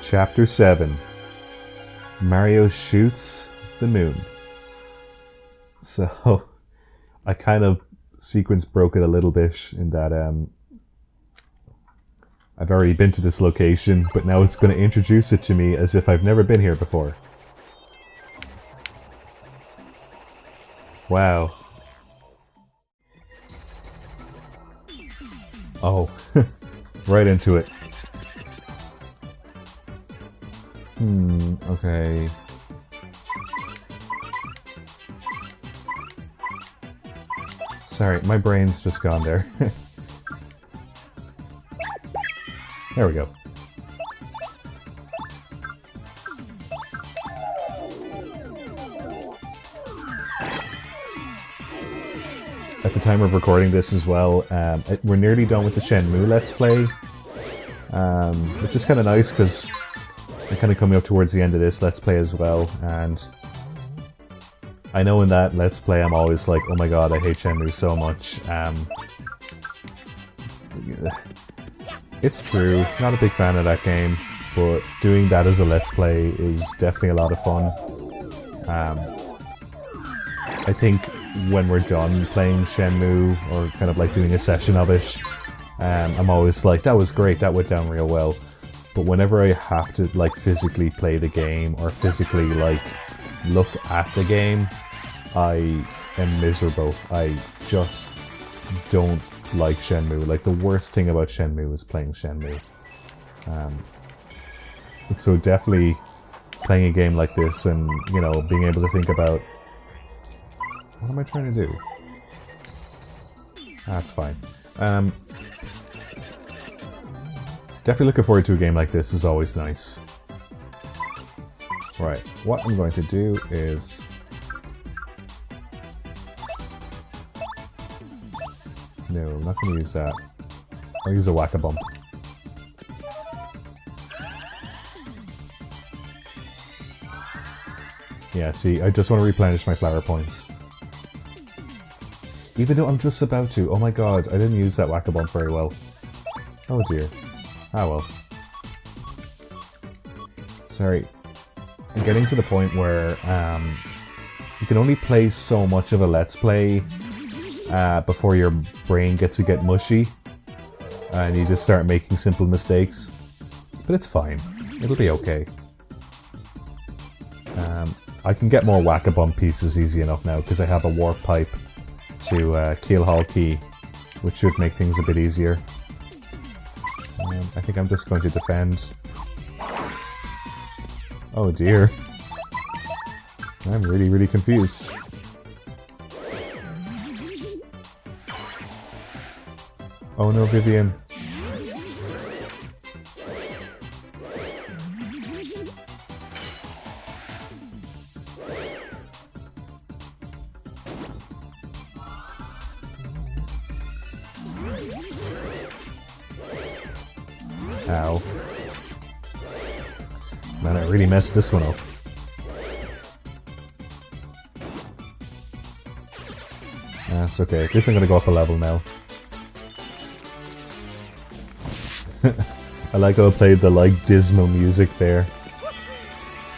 Chapter 7. Mario shoots the moon. So, I kind of sequence broke it a little bit in that I've already been to this location, but now it's going to introduce it to me as if I've never been here before. Wow. Oh, right into it. Okay. Sorry, my brain's just gone there. There we go. At the time of recording this as well, we're nearly done with the Shenmue Let's Play, which is kind of nice because I'm kind of coming up towards the end of this Let's Play as well, and I know in that Let's Play I'm always like, oh my god, I hate Shenmue so much. It's true, not a big fan of that game, but doing that as a Let's Play is definitely a lot of fun. I think when we're done playing Shenmue, or kind of like doing a session of it, I'm always like, that was great, that went down real well. But whenever I have to like physically play the game, or physically like look at the game, I am miserable. I just don't like Shenmue. Like, the worst thing about Shenmue is playing Shenmue. So definitely playing a game like this and, you know, being able to think about, what am I trying to do? That's fine. Definitely looking forward to a game like this is always nice. Right, what I'm going to do is... No, I'm not going to use that. I'll use a whack-a-bump. Yeah, see, I just want to replenish my flower points. Even though I'm just about to. Oh my god, I didn't use that whack-a-bump very well. Oh dear. Ah well. Sorry. I'm getting to the point where you can only play so much of a Let's Play before your brain gets to get mushy and you just start making simple mistakes. But it's fine. It'll be okay. I can get more whack-a-bump pieces easy enough now because I have a warp pipe to Keel Hall Key, which should make things a bit easier. I think I'm just going to defend. Oh dear. I'm really confused. Oh no, Vivian. Ow. Man, I really messed this one up. That's okay. At least I'm gonna go up a level now. I like how I played the like dismal music there.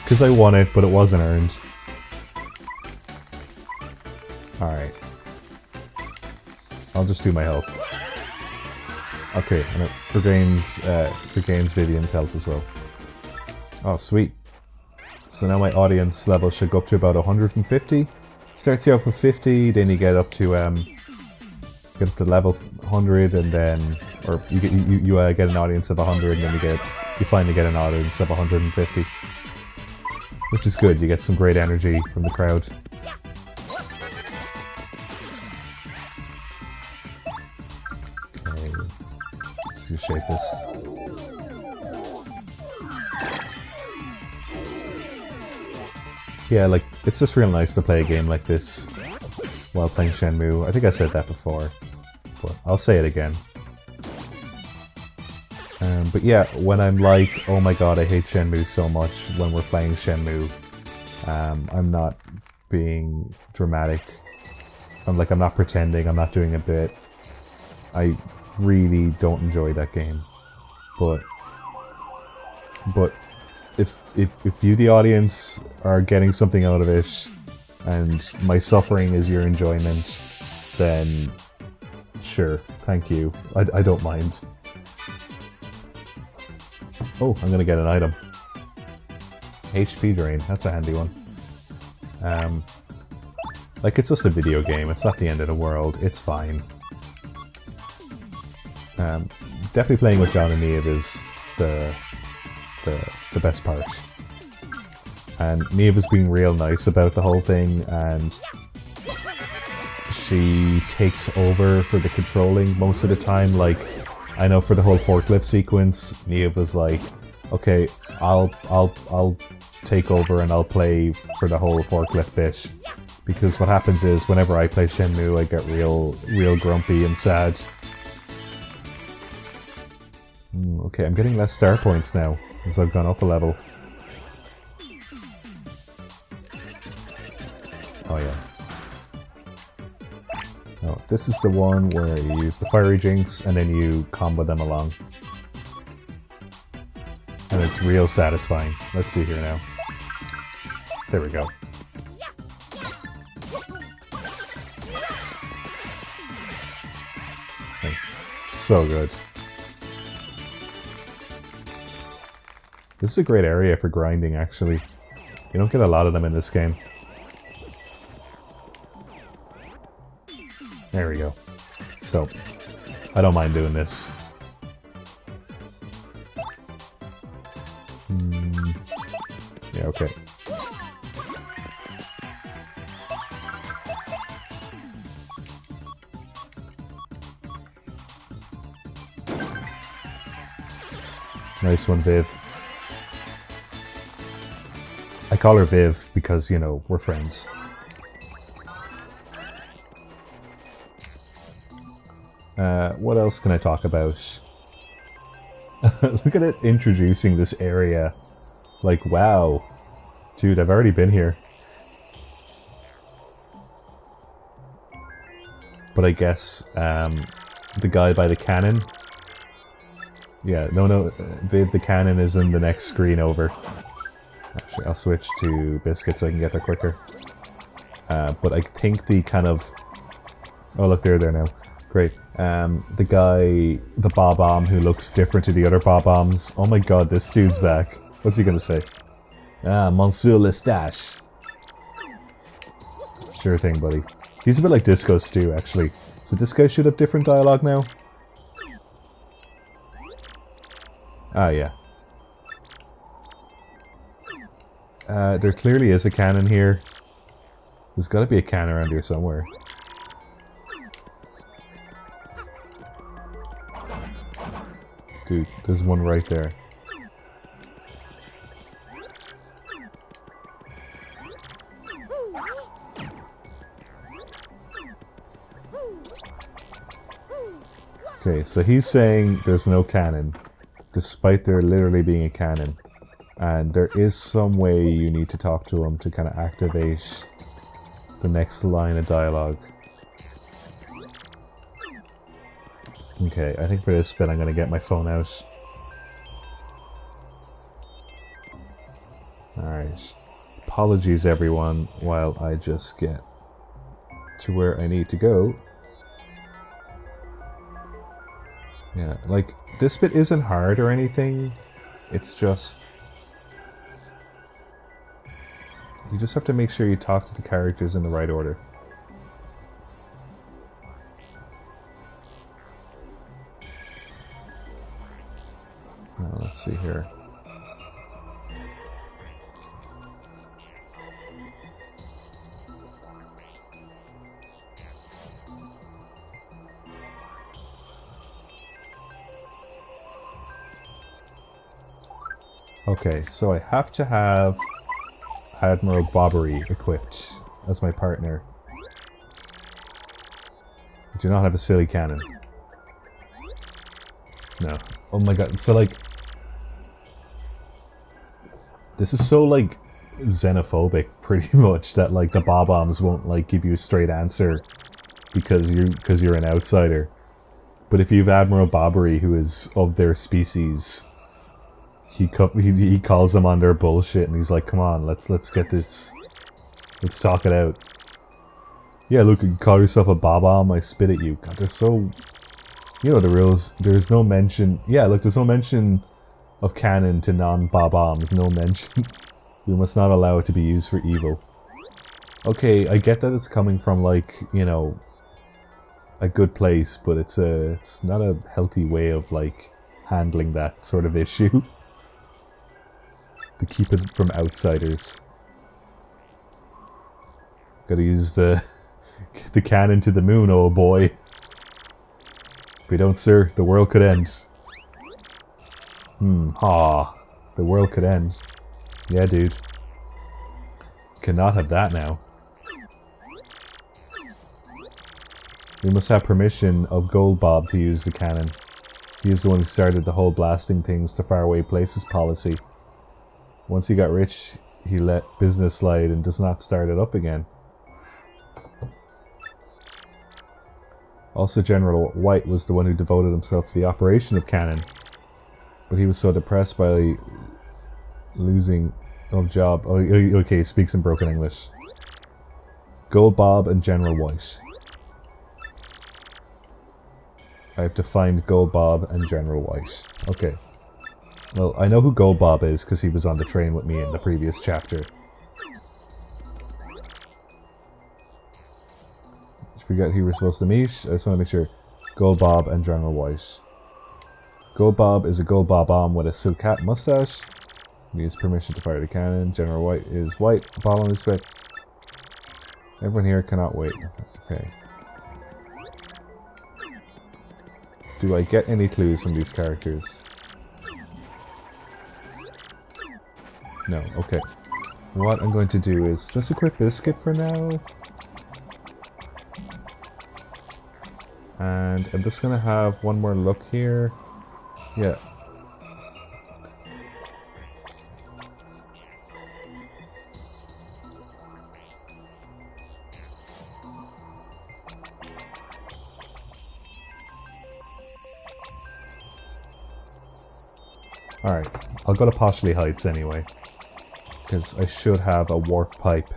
Because I won it, but it wasn't earned. Alright. I'll just do my health. Okay, and it regains Vivian's health as well. Oh, sweet. So now my audience level should go up to about 150. Starts you off with 50, then you get up to level 100, and then, or you get an audience of 100, and then you finally get an audience of 150, which is good. You get some great energy from the crowd. Okay, just shape this. Yeah, like, it's just real nice to play a game like this while playing Shenmue. I think I said that before, but I'll say it again. But yeah, when I'm like, oh my god, I hate Shenmue so much when we're playing Shenmue, I'm not being dramatic. I'm not pretending, I'm not doing a bit. I really don't enjoy that game. But if you, the audience, are getting something out of it, and my suffering is your enjoyment, then sure, thank you. I don't mind. Oh, I'm gonna get an item. HP drain, that's a handy one. Like, it's just a video game, it's not the end of the world, it's fine. Definitely playing with John and Neve is the best part. And Neve is being real nice about the whole thing, and she takes over for the controlling most of the time. Like, I know for the whole forklift sequence, Neve was like, okay, I'll take over and I'll play for the whole forklift bit. Because what happens is, whenever I play Shenmue, I get real grumpy and sad. Okay, I'm getting less star points now, as I've gone up a level. Oh yeah. Oh, this is the one where you use the fiery jinx and then you combo them along. And it's real satisfying. Let's see here now. There we go. Okay. So good. This is a great area for grinding, actually. You don't get a lot of them in this game. There we go. So, I don't mind doing this. Yeah, okay. Nice one, Viv. I call her Viv because, you know, we're friends. What else can I talk about? Look at it introducing this area. Like, wow. Dude, I've already been here. But I guess, the guy by the cannon. Yeah, no, Viv the cannon is in the next screen over. Actually, I'll switch to Biscuit so I can get there quicker. But I think the kind of... Oh, look, they're there now. Great. The guy, the Bob-omb, who looks different to the other Bob-ombs. Oh my god, this dude's back. What's he gonna say? Ah, Monsieur Lestage. Sure thing, buddy. He's a bit like Disco Stew, actually. So this guy should have different dialogue now? Ah, yeah. There clearly is a cannon here. There's gotta be a cannon around here somewhere. Dude, there's one right there. Okay, so he's saying there's no cannon, despite there literally being a cannon. And there is some way you need to talk to him to kind of activate the next line of dialogue. Okay, I think for this spin I'm going to get my phone out. Alright. Apologies everyone, while I just get to where I need to go. Yeah, like, this bit isn't hard or anything. It's just... you just have to make sure you talk to the characters in the right order. Let's see here. Okay, so I have to have Admiral Bobbery equipped as my partner. I do not have a silly cannon. No. Oh my god, so like... this is so like xenophobic pretty much that like the Bob-ombs won't like give you a straight answer because you're an outsider. But if you have Admiral Bobbery who is of their species, he calls them on their bullshit, and he's like, "Come on, let's get this, let's talk it out." Yeah, look, you call yourself a Bob-omb, I spit at you. God, they're so, you know the rules. There's no mention. Yeah, look, there's no mention of canon to non-Bob-ombs. No mention. We must not allow it to be used for evil. Okay, I get that it's coming from, like, you know, a good place, but it's not a healthy way of, like, handling that sort of issue. To keep it from outsiders. Gotta use the cannon to the moon, oh boy. If we don't, sir, the world could end. The world could end. Yeah, dude. Cannot have that now. We must have permission of Gold Bob to use the cannon. He is the one who started the whole blasting things to faraway places policy. Once he got rich, he let business slide and does not start it up again. Also, General White was the one who devoted himself to the operation of cannon. But he was so depressed by losing of job. Oh, okay, he speaks in broken English. Gold Bob and General White. I have to find Gold Bob and General White. Okay. Well, I know who Gold Bob is because he was on the train with me in the previous chapter. I forget who we're supposed to meet. I just want to make sure. Gold Bob and General White. Gold Bob is a Gold Bob-omb with a silk hat mustache. He needs permission to fire the cannon. General White is white. Bob on his back. Everyone here cannot wait. Okay. Do I get any clues from these characters? No, okay. What I'm going to do is just equip Biscuit for now. And I'm just going to have one more look here. Yeah. Alright, I'll go to Poshley Heights anyway. Because I should have a warp pipe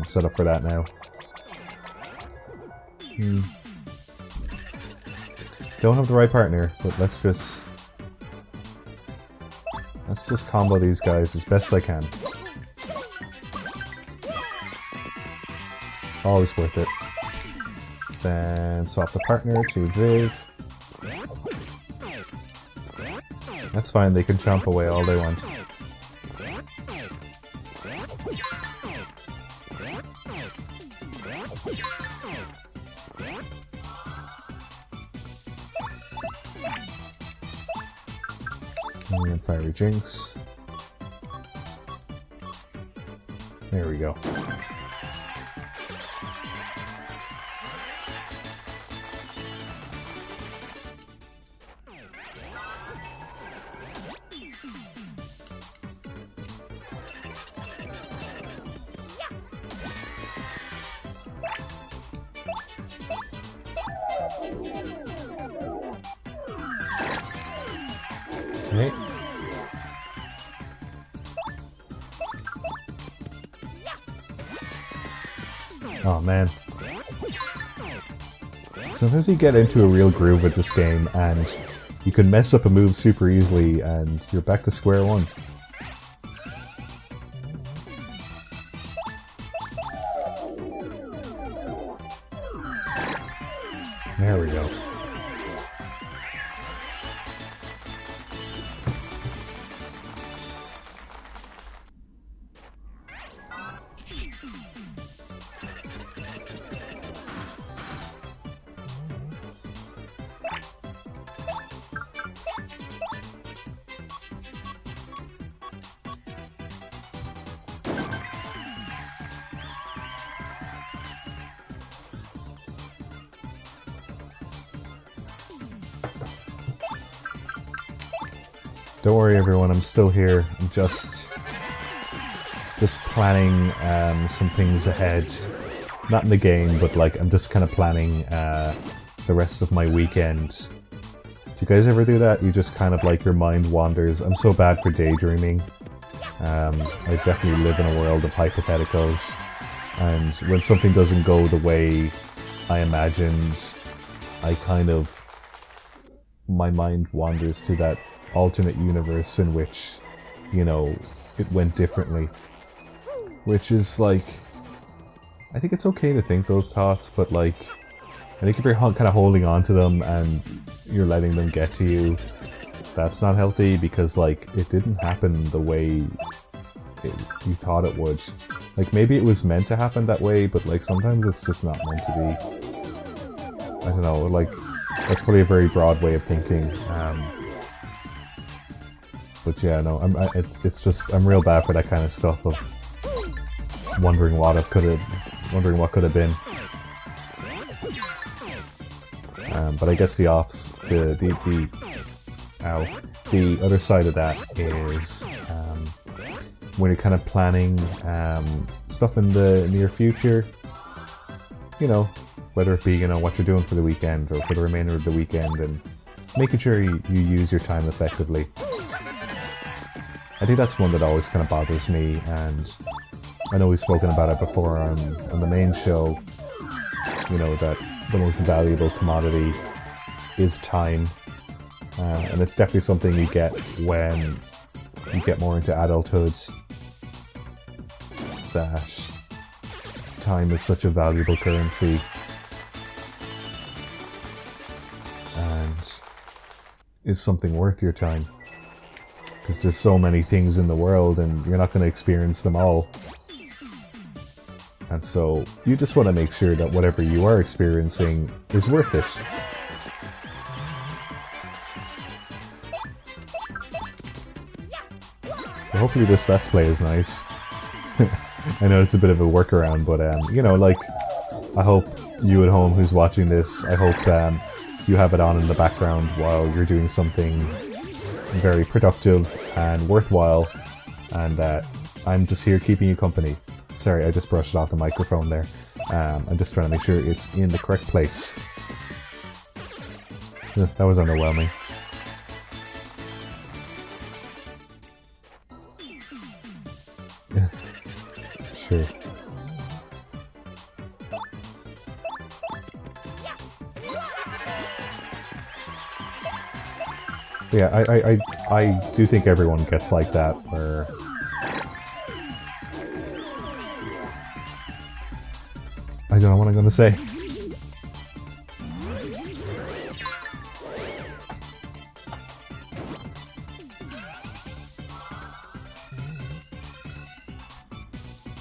set up for that now. Don't have the right partner, but let's just combo these guys as best I can. Always worth it. Then swap the partner to Viv. That's fine, they can chomp away all they want. And Fiery Jinx. There we go. Okay. Oh man. Sometimes you get into a real groove with this game and you can mess up a move super easily and you're back to square one. There we go. Don't worry everyone, I'm still here. I'm just planning some things ahead. Not in the game, but like I'm just kind of planning the rest of my weekend. Do you guys ever do that? You just kind of like your mind wanders. I'm so bad for daydreaming. I definitely live in a world of hypotheticals. And when something doesn't go the way I imagined, I kind of... my mind wanders to that alternate universe in which, you know, it went differently. Which is like... I think it's okay to think those thoughts, but like... I think if you're kind of holding on to them and you're letting them get to you, that's not healthy, because like it didn't happen the way you thought it would. Like maybe it was meant to happen that way, but like sometimes it's just not meant to be. I don't know, like that's probably a very broad way of thinking. But yeah, no, it's just I'm real bad for that kind of stuff of wondering what could have been. But I guess the other side of that is when you're kind of planning stuff in the near future, you know, whether it be, you know, what you're doing for the weekend or for the remainder of the weekend, and making sure you use your time effectively. I think that's one that always kind of bothers me, and I know we've spoken about it before on the main show, you know, that the most valuable commodity is time, and it's definitely something you get when you get more into adulthood, that time is such a valuable currency, and is something worth your time, because there's so many things in the world and you're not going to experience them all. And so you just want to make sure that whatever you are experiencing is worth it. Well, hopefully this Let's Play is nice. I know it's a bit of a workaround, but you know, like, I hope you at home who's watching this, I hope you have it on in the background while you're doing something very productive and worthwhile, and I'm just here keeping you company. Sorry, I just brushed off the microphone there. I'm just trying to make sure it's in the correct place. That was underwhelming. Sure. Yeah, I do think everyone gets like that, where I don't know what I'm gonna say.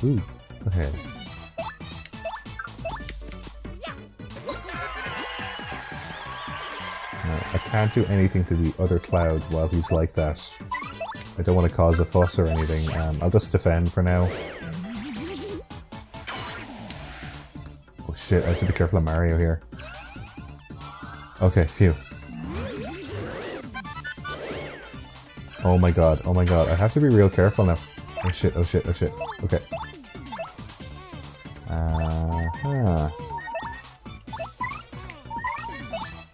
Ooh, okay. No, I can't do anything to the other cloud while he's like that. I don't want to cause a fuss or anything. I'll just defend for now. Oh shit, I have to be careful of Mario here. Okay, phew. Oh my god, I have to be real careful now. Oh shit, oh shit, oh shit. Okay.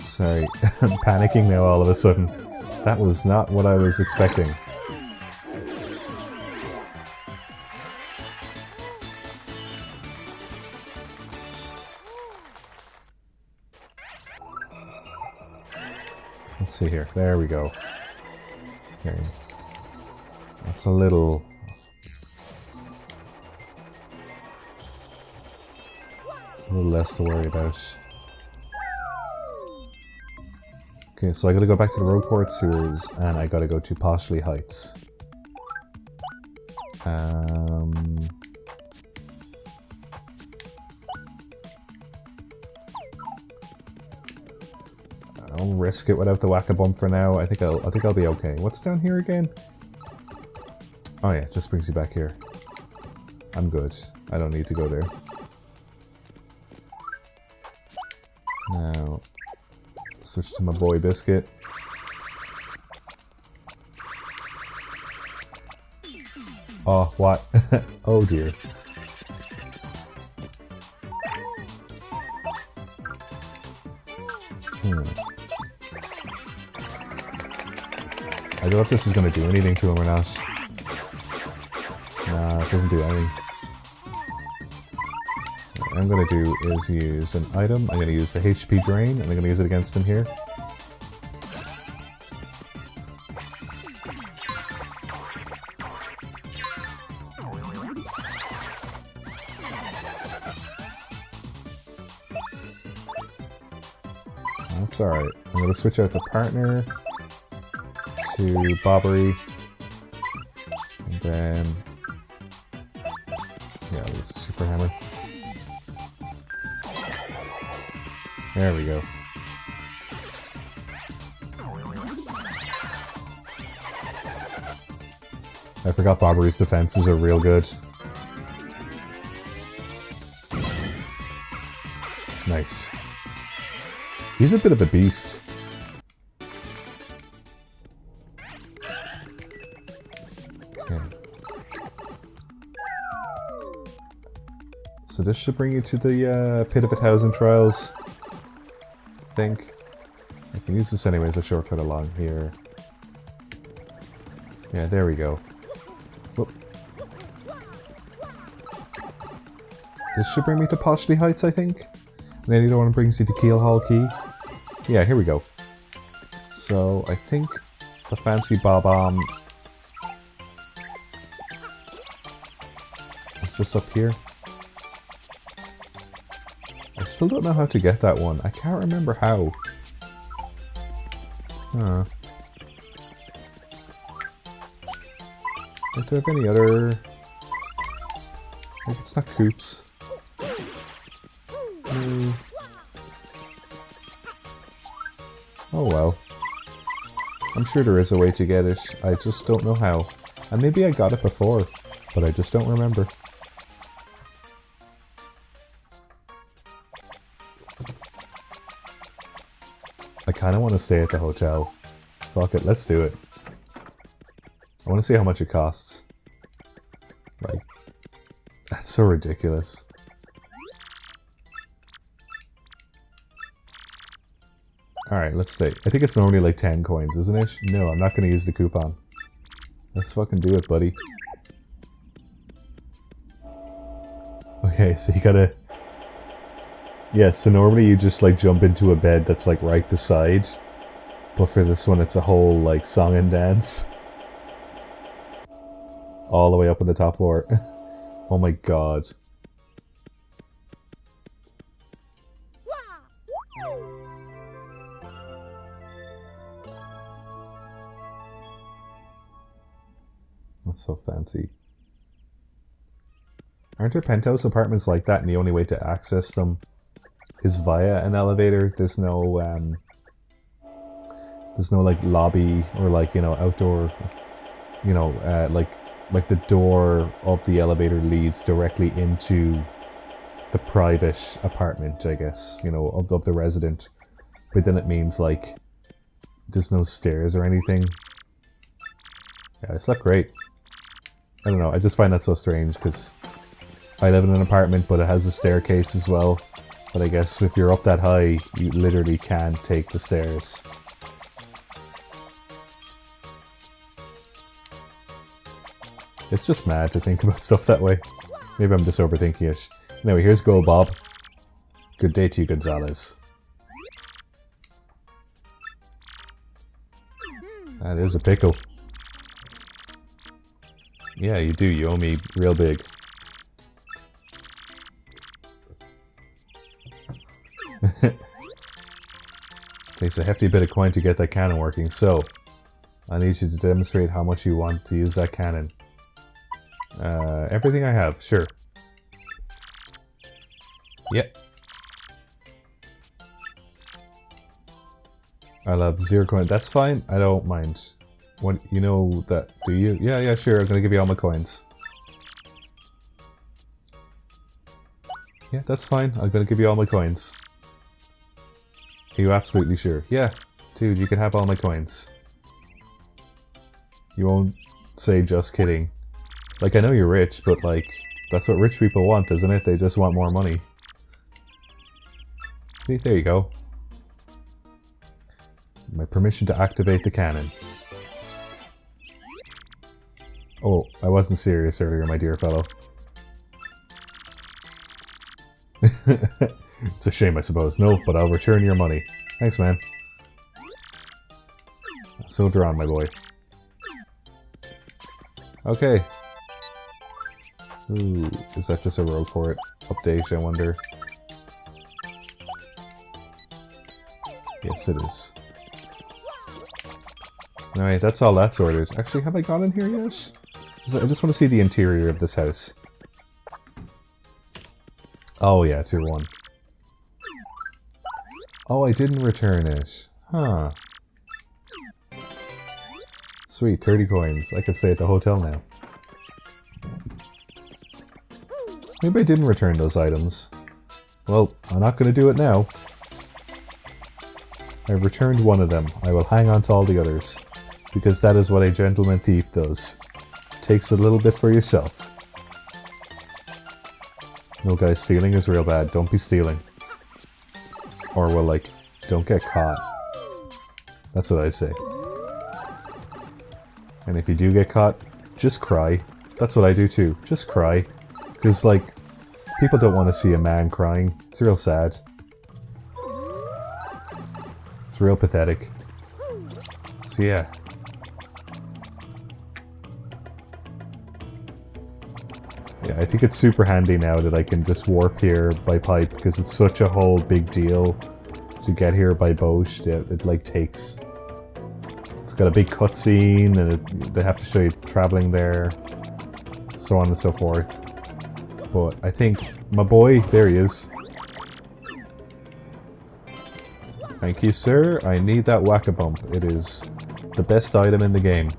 Sorry, I'm panicking now all of a sudden. That was not what I was expecting. Let's see here. There we go. Okay. That's a little... It's a little less to worry about. Okay, so I gotta go back to the Roadport sewers, and I gotta go to Poshley Heights. I'll risk it without the whack-a-bump for now. I think I'll be okay. What's down here again? Oh yeah, just brings you back here. I'm good. I don't need to go there. Now, switch to my boy Biscuit. Oh, what? Oh dear. I don't know if this is going to do anything to him or not. Nah, it doesn't do anything. What I'm going to do is use an item. I'm going to use the HP drain, and I'm going to use it against him here. That's alright. I'm going to switch out the partner to Bobbery. And then... yeah, I'll use the Super Hammer. There we go. I forgot Bobbery's defenses are real good. Nice. He's a bit of a beast. Okay. So this should bring you to the Pit of 1,000 Trials. I think. I can use this anyway as a shortcut along here. Yeah, there we go. Whoop. This should bring me to Poshley Heights, I think. And then the other one brings you to Keel Hall Key. Yeah, here we go. So, I think the fancy Bob-omb is just up here. I still don't know how to get that one. I can't remember how. Huh. Do I have any other... like, it's not Coops. Oh well. I'm sure there is a way to get it, I just don't know how. And maybe I got it before, but I just don't remember. I kinda want to stay at the hotel. Fuck it, let's do it. I want to see how much it costs. Like, that's so ridiculous. Alright, let's stay. I think it's normally like 10 coins, isn't it? No, I'm not going to use the coupon. Let's fucking do it, buddy. Okay, so you gotta... yeah, so normally you just like jump into a bed that's like right beside. But for this one it's a whole like song and dance. All the way up on the top floor. Oh my god. That's so fancy. Aren't there penthouse apartments like that and the only way to access them is via an elevator? There's no like lobby or like, you know, outdoor, you know, like the door of the elevator leads directly into the private apartment, I guess, you know, of the resident. But then it means like there's no stairs or anything. Yeah, it's not great. I don't know, I just find that so strange because I live in an apartment but it has a staircase as well. But I guess if you're up that high, you literally can't take the stairs. It's just mad to think about stuff that way. Maybe I'm just overthinking it. Anyway, here's Gold Bob. Good day to you, Gonzalez. That is a pickle. Yeah, you do. You owe me real big. Takes a hefty bit of coin to get that cannon working, so I need you to demonstrate how much you want to use that cannon. Everything I have, sure. Yep. I'll have 0 coin. That's fine. I don't mind. What, you know that, do you? Yeah, sure. I'm gonna give you all my coins. Yeah, that's fine. I'm gonna give you all my coins. Are you absolutely sure? Yeah. Dude, you can have all my coins. You won't say just kidding. Like, I know you're rich, but like, that's what rich people want, isn't it? They just want more money. See, there you go. My permission to activate the cannon. Oh, I wasn't serious earlier, my dear fellow. It's a shame, I suppose. No, but I'll return your money. Thanks, man. Soldier on, my boy. Okay. Ooh, is that just a road port update, I wonder? Yes, it is. Alright, that's all that's ordered. Actually, have I gone in here yet? I just want to see the interior of this house. Oh yeah, Tier 1. Oh, I didn't return it. Huh. Sweet, 30 coins. I could stay at the hotel now. Maybe I didn't return those items. Well, I'm not going to do it now. I've returned one of them. I will hang on to all the others. Because that is what a gentleman thief does. Takes a little bit for yourself. No guys, stealing is real bad. Don't be stealing. Or well, like, don't get caught. That's what I say. And if you do get caught, just cry. That's what I do too. Just cry. Because, like, people don't want to see a man crying. It's real sad. It's real pathetic. So yeah. Yeah, I think it's super handy now that I can just warp here by pipe because it's such a whole big deal to get here by boat. It like takes... It's got a big cutscene and they have to show you traveling there, so on and so forth. But I think my boy, there he is. Thank you, sir. I need that whack-a-bump. It is the best item in the game.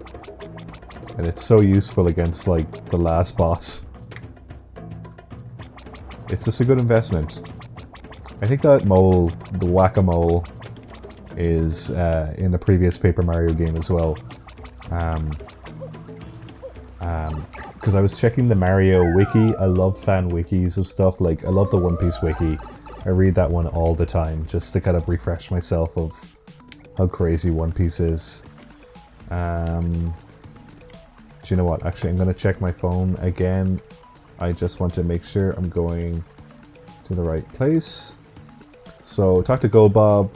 And it's so useful against, like, the last boss. It's just a good investment. I think that mole, the whack-a-mole, is in the previous Paper Mario game as well. Because I was checking the Mario wiki. I love fan wikis of stuff. Like, I love the One Piece wiki. I read that one all the time just to kind of refresh myself of how crazy One Piece is. Do you know what? Actually, I'm going to check my phone again. I just want to make sure I'm going to the right place. So, talk to Gold Bob.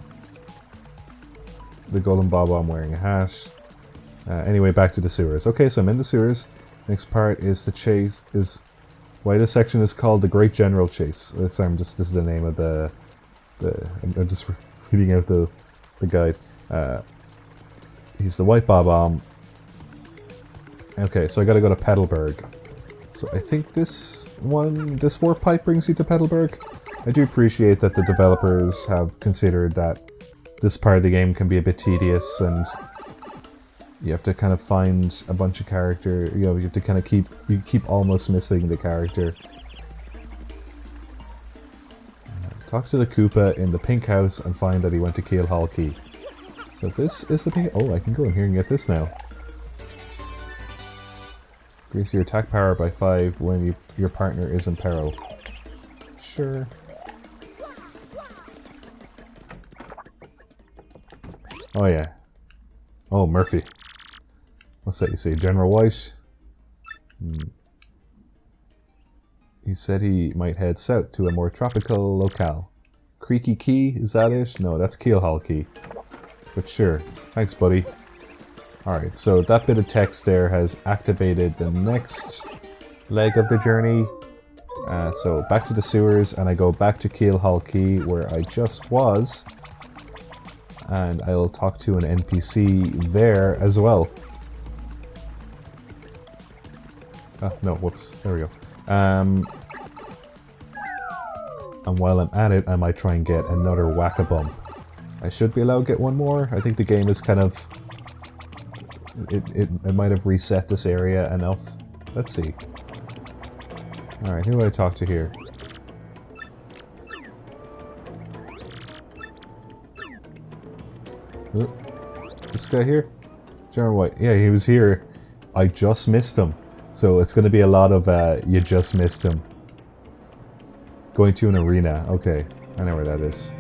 The Golden Bob, I'm wearing a hat. Anyway, back to the sewers. Okay, so I'm in the sewers. Next part is the chase. Is why this section is called the Great General Chase. This is the name of the. I'm just reading out the guide. He's the White Bob-omb. Okay, so I gotta go to Petalburg. So I think this warp pipe brings you to Petalburg. I do appreciate that the developers have considered that this part of the game can be a bit tedious and you have to kind of find a bunch of character, you have to kind of keep almost missing the character. Talk to the Koopa in the pink house and find that he went to Keel Hall Key. So this is the pink... Oh, I can go in here and get this now. Increase your attack power by 5 when your partner is in peril. Sure. Oh yeah. Oh, Murphy. What's that you say? General White? He said he might head south to a more tropical locale. Creaky Key, is that it? No, that's Keel Hall Key. But sure. Thanks, buddy. Alright, so that bit of text there has activated the next leg of the journey. So back to the sewers, and I go back to Keel Hall Key, where I just was. And I'll talk to an NPC there as well. Oh, no, whoops. There we go. And while I'm at it, I might try and get another whack-a-bump. I should be allowed to get one more. I think the game is kind of... It might have reset this area enough. Let's see. Alright, who do I talk to here? Ooh, this guy here? General White. Yeah, he was here. I just missed him. So it's going to be a lot of you just missed him. Going to an arena. Okay, I know where that is.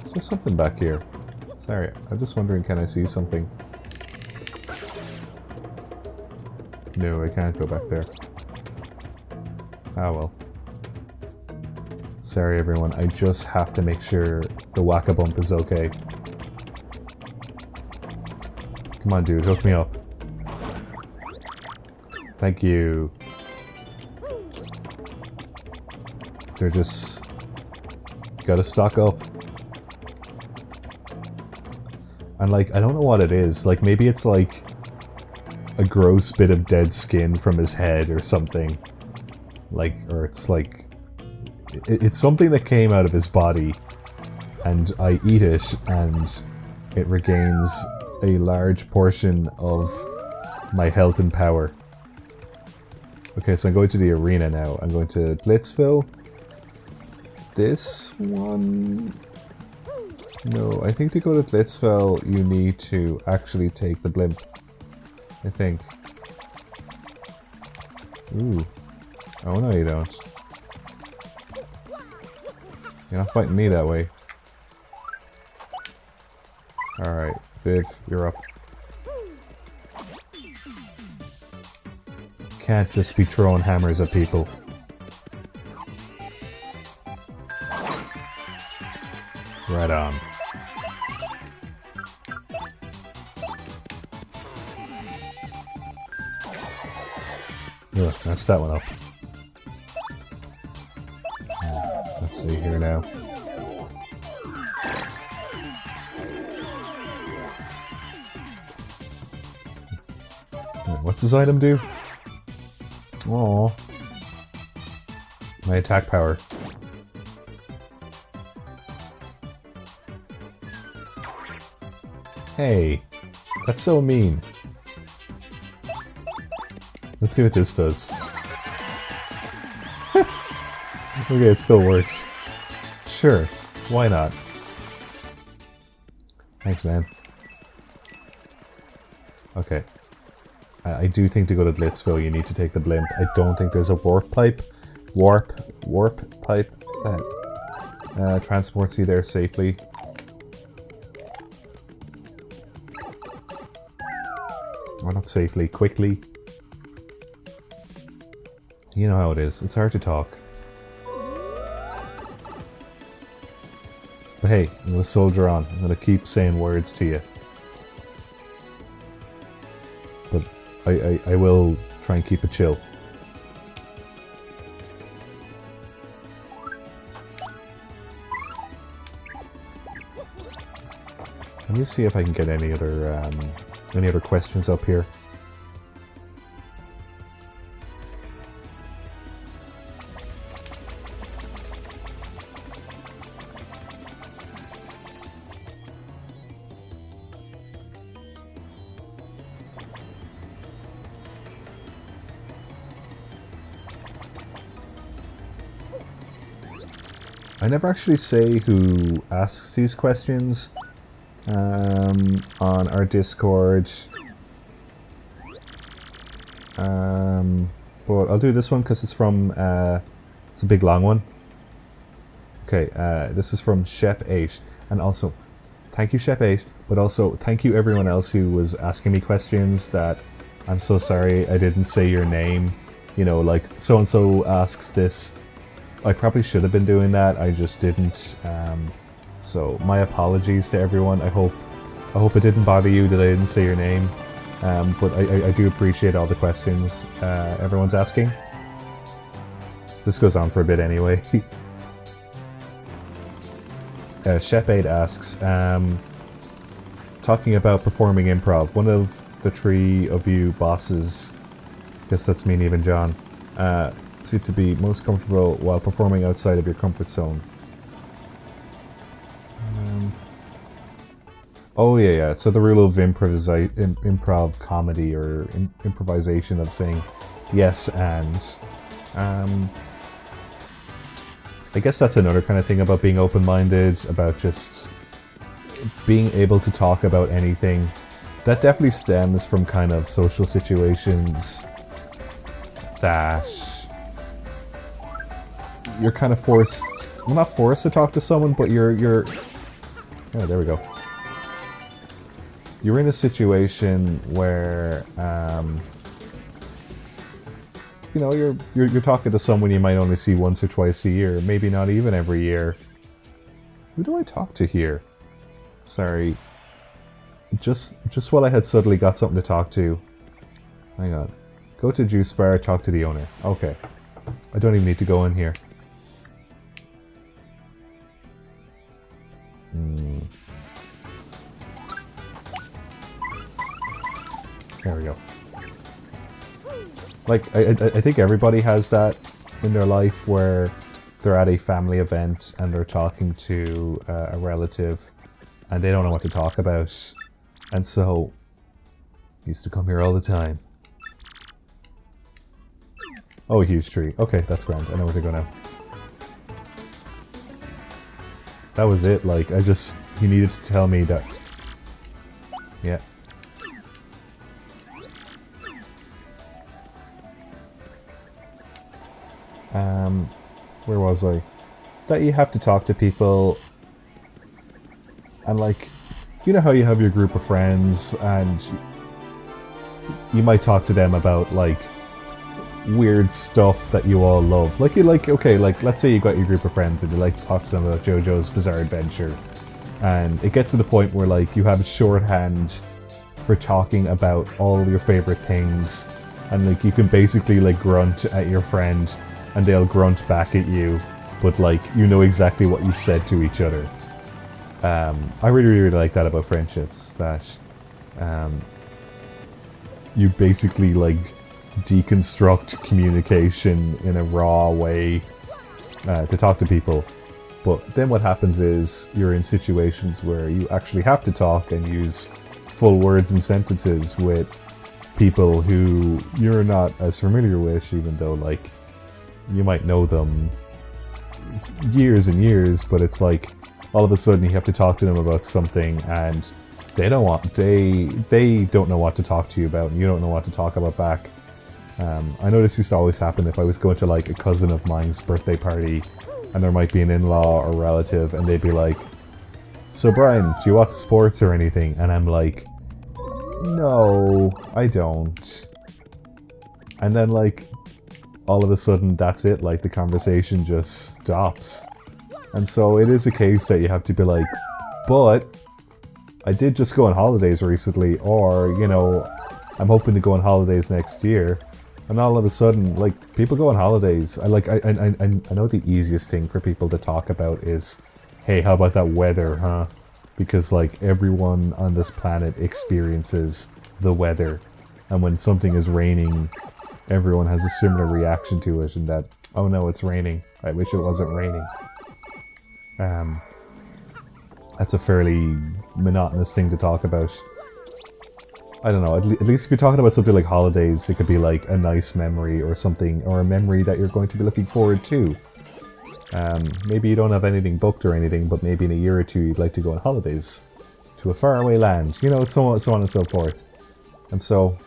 Is there something back here? Sorry, I'm just wondering, can I see something? No, I can't go back there. Ah well. Sorry everyone, I just have to make sure the whack-a-bump is okay. Come on dude, hook me up. Thank you. They're just... gotta stock up. And like, I don't know what it is. Like, maybe it's like a gross bit of dead skin from his head or something. Like, or it's like... It's something that came out of his body. And I eat it and it regains a large portion of my health and power. Okay, so I'm going to the arena now. I'm going to Glitzville. This one... No, I think to go to Glitzville, you need to actually take the blimp. I think. Ooh. Oh, no you don't. You're not fighting me that way. Alright, Viv, you're up. Can't just be throwing hammers at people. Right on. Ugh, messed that one up. Let's see here now. What's his item do? Aww. My attack power. Hey, that's so mean. Let's see what this does. Okay, it still works. Sure, why not? Thanks, man. Okay. I do think to go to Glitzville you need to take the blimp. I don't think there's a warp pipe that transports you there safely. Or not safely, quickly. You know how it is. It's hard to talk. But hey, I'm gonna soldier on. I'm gonna keep saying words to you. But I will try and keep it chill. Let me see if I can get any other questions up here. I never actually say who asks these questions on our Discord, but I'll do this one because it's from it's a big long one. Okay, this is from Shep8, and also thank you Shep8, but also thank you everyone else who was asking me questions that I'm so sorry I didn't say your name. You know, like so and so asks this. I probably should have been doing that, I just didn't. So my apologies to everyone. I hope it didn't bother you that I didn't say your name. But I do appreciate all the questions everyone's asking. This goes on for a bit anyway. Shep8 asks, talking about performing improv, one of the three of you bosses, I guess that's me and even John, seem to be most comfortable while performing outside of your comfort zone. Oh yeah. So the rule of improv comedy or improvisation of saying yes and. I guess that's another kind of thing about being open-minded, about just being able to talk about anything. That definitely stems from kind of social situations that you're kind of forced, well, not forced to talk to someone, but you're oh, there we go. You're in a situation where you know, you're talking to someone you might only see once or twice a year, maybe not even every year. Who do I talk to here? Sorry. Just while I had suddenly got something to talk to. Hang on. Go to juice bar, talk to the owner. Okay. I don't even need to go in here. There we go. Like, I think everybody has that in their life where they're at a family event and they're talking to a relative and they don't know what to talk about. And so, used to come here all the time. Oh, a huge tree. Okay, that's grand. I know where to go now. That was it. Like, he needed to tell me that... Yeah. Where was I? That you have to talk to people, and like, you know how you have your group of friends, and you might talk to them about like weird stuff that you all love. Like, okay, like let's say you got your group of friends and you like to talk to them about JoJo's Bizarre Adventure, and it gets to the point where like you have shorthand for talking about all your favorite things, and like you can basically like grunt at your friend and they'll grunt back at you, but like you know exactly what you've said to each other. I really like that about friendships, that you basically like deconstruct communication in a raw way to talk to people. But then what happens is you're in situations where you actually have to talk and use full words and sentences with people who you're not as familiar with, even though like you might know them years and years, but it's like all of a sudden you have to talk to them about something and they don't know what to talk to you about, and you don't know what to talk about back. I know this used to always happen if I was going to like a cousin of mine's birthday party and there might be an in-law or relative and they'd be like, "So Brian, do you watch sports or anything?" And I'm like, "No, I don't." And then like all of a sudden that's it, like the conversation just stops. And so it is a case that you have to be like, "But I did just go on holidays recently," or, you know, "I'm hoping to go on holidays next year." And all of a sudden, like, people go on holidays. I know the easiest thing for people to talk about is, "Hey, how about that weather, huh?" Because, like, everyone on this planet experiences the weather. And when something is raining, everyone has a similar reaction to it, and that, "Oh no, it's raining. I wish it wasn't raining." That's a fairly monotonous thing to talk about. I don't know, at least if you're talking about something like holidays, it could be like a nice memory or something, or a memory that you're going to be looking forward to. Maybe you don't have anything booked or anything, but maybe in a year or two you'd like to go on holidays to a faraway land, you know, so on and so forth. And so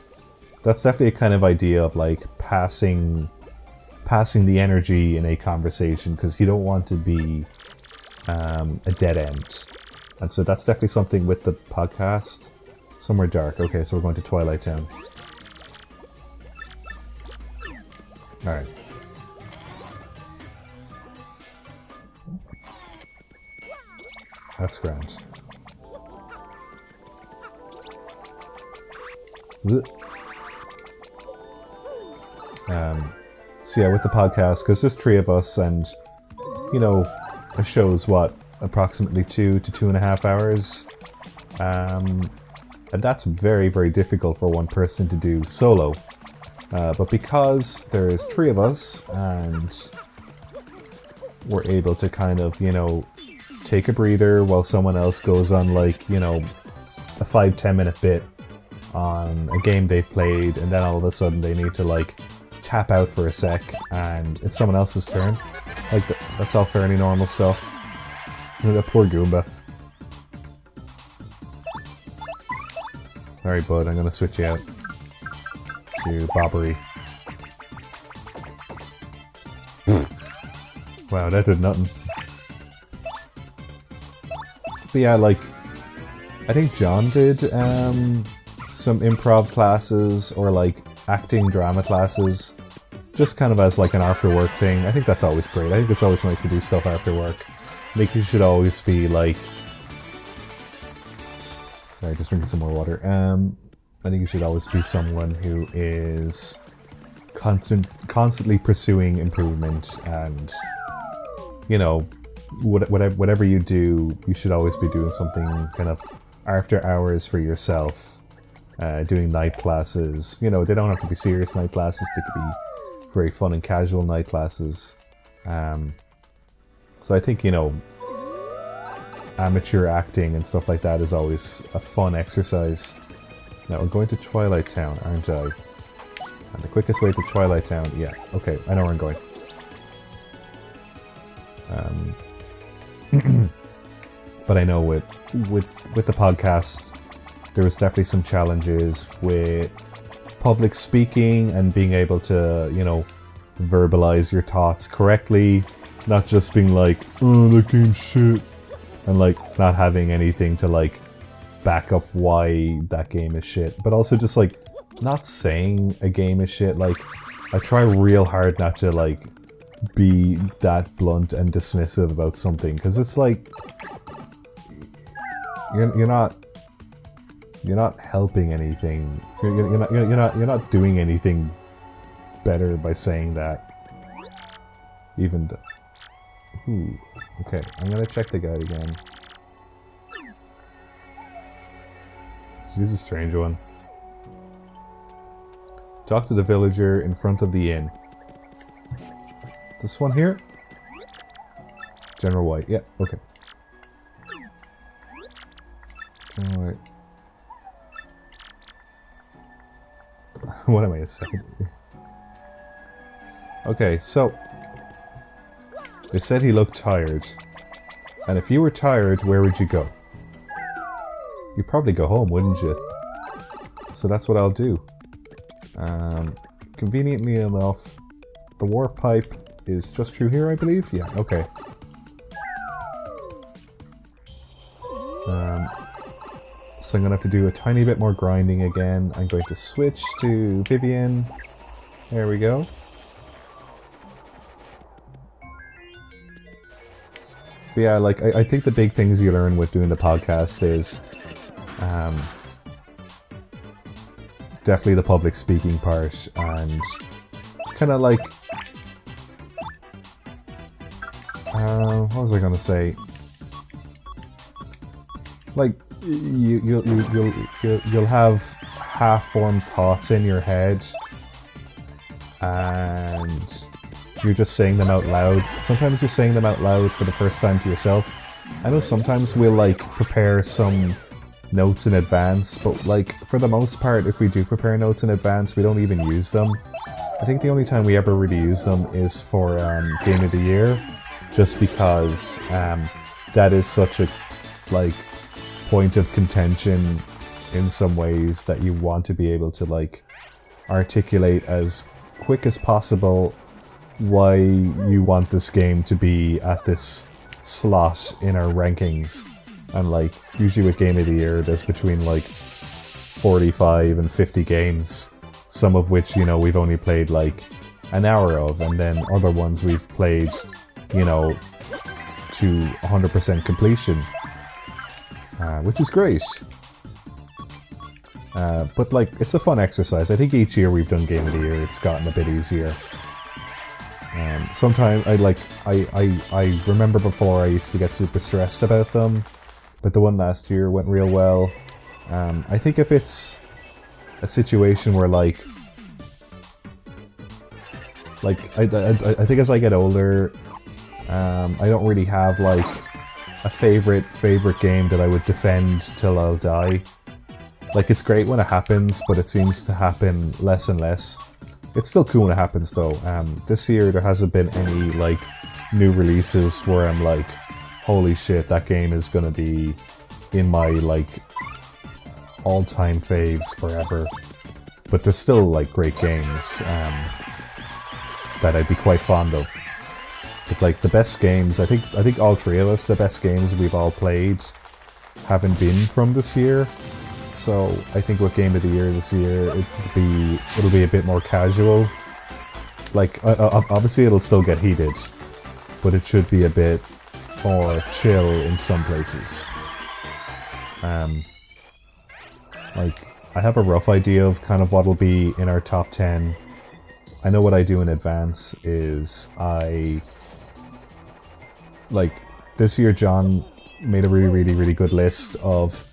that's definitely a kind of idea of like passing the energy in a conversation, because you don't want to be a dead end. And so that's definitely something with the podcast. Somewhere dark. Okay, so we're going to Twilight Town. Alright. That's grand. So yeah, with the podcast, because there's 3 of us, and, you know, a show's what, approximately 2 to 2.5 hours. And that's very, very difficult for one person to do solo. But because there's 3 of us, and we're able to kind of, you know, take a breather while someone else goes on, like, you know, a 5-10 minute bit on a game they've played, and then all of a sudden they need to, like, tap out for a sec, and it's someone else's turn. Like, that's all fairly normal stuff. That poor Goomba. Alright, bud, I'm gonna switch you out to Bobbery. Wow, that did nothing. But yeah, like, I think John did some improv classes, or like acting drama classes just kind of as like an after work thing. I think that's always great. I think it's always nice to do stuff after work. I think you should always be like... Sorry, just drinking some more water. I think you should always be someone who is constantly pursuing improvement, and, you know, whatever you do, you should always be doing something kind of after hours for yourself. Doing night classes. You know, they don't have to be serious night classes. They could be very fun and casual night classes. So I think, you know, amateur acting and stuff like that is always a fun exercise. Now we're going to Twilight Town, aren't I? And the quickest way to Twilight Town, yeah, okay, I know where I'm going. But I know with the podcast, there was definitely some challenges with public speaking and being able to, you know, verbalize your thoughts correctly, not just being like, oh, that game's shit, and like not having anything to like back up why that game is shit, but also just like not saying a game is shit. Like, I try real hard not to like be that blunt and dismissive about something, because it's like you're not helping anything. You're not doing anything better by saying that. Even ooh, okay, I'm gonna check the guide again. She's a strange one. Talk to the villager in front of the inn. This one here? General White, yeah, okay. General White. What am I, a second? Okay, so they said he looked tired. And if you were tired, where would you go? You'd probably go home, wouldn't you? So that's what I'll do. Conveniently enough, the warp pipe is just through here, I believe? Yeah, okay. So I'm going to have to do a tiny bit more grinding again. I'm going to switch to Vivian. There we go. But yeah, like, I think the big things you learn with doing the podcast is definitely the public speaking part, and kind of like what was I gonna say? Like you'll have half-formed thoughts in your head, and you're just saying them out loud. Sometimes you're saying them out loud for the first time to yourself. I know sometimes we'll like prepare some notes in advance, but like for the most part, if we do prepare notes in advance, we don't even use them. I think the only time we ever really use them is for Game of the Year, just because that is such a like point of contention in some ways that you want to be able to like articulate as quick as possible why you want this game to be at this slot in our rankings. And like usually with Game of the Year, there's between like 45 and 50 games, some of which, you know, we've only played like an hour of, and then other ones we've played, you know, to 100% completion, which is great. But like, it's a fun exercise. I think each year we've done Game of the Year, it's gotten a bit easier. Sometimes I remember before I used to get super stressed about them, but the one last year went real well. I think if it's a situation where like I think as I get older, I don't really have like a favorite game that I would defend till I'll die. Like, it's great when it happens, but it seems to happen less and less. It's still cool when it happens though. This year there hasn't been any like new releases where I'm like, holy shit, that game is gonna be in my like all-time faves forever. But there's still like great games that I'd be quite fond of. But like the best games, I think all three of us, the best games we've all played haven't been from this year. So I think with Game of the Year this year, it'll be a bit more casual. like, obviously it'll still get heated, but it should be a bit more chill in some places. Like, I have a rough idea of kind of what'll be in our top 10. I know what I do in advance is like, this year John made a really good list of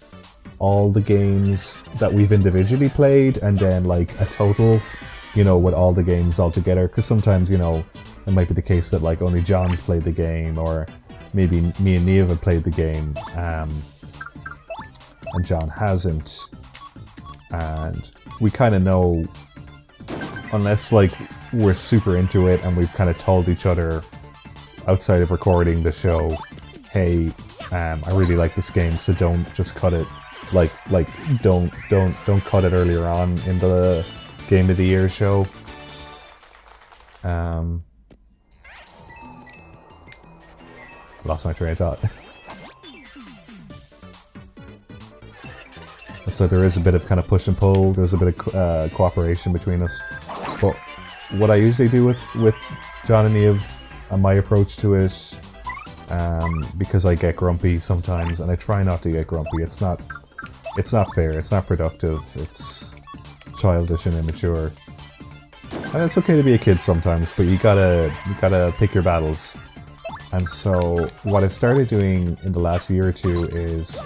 all the games that we've individually played, and then like a total, you know, with all the games all together, because sometimes, you know, it might be the case that like only John's played the game, or maybe me and Neve have played the game, and John hasn't, and we kind of know, unless like we're super into it and we've kind of told each other outside of recording the show, hey, I really like this game, so don't just cut it. Like don't cut it earlier on in the Game of the Year show. Lost my train of thought. So there is a bit of kind of push and pull. There's a bit of cooperation between us. But what I usually do with John and Neve, and my approach to it, because I get grumpy sometimes, and I try not to get grumpy. It's not fair. It's not productive. It's childish and immature. And it's okay to be a kid sometimes, but you gotta pick your battles. And so what I've started doing in the last year or two is,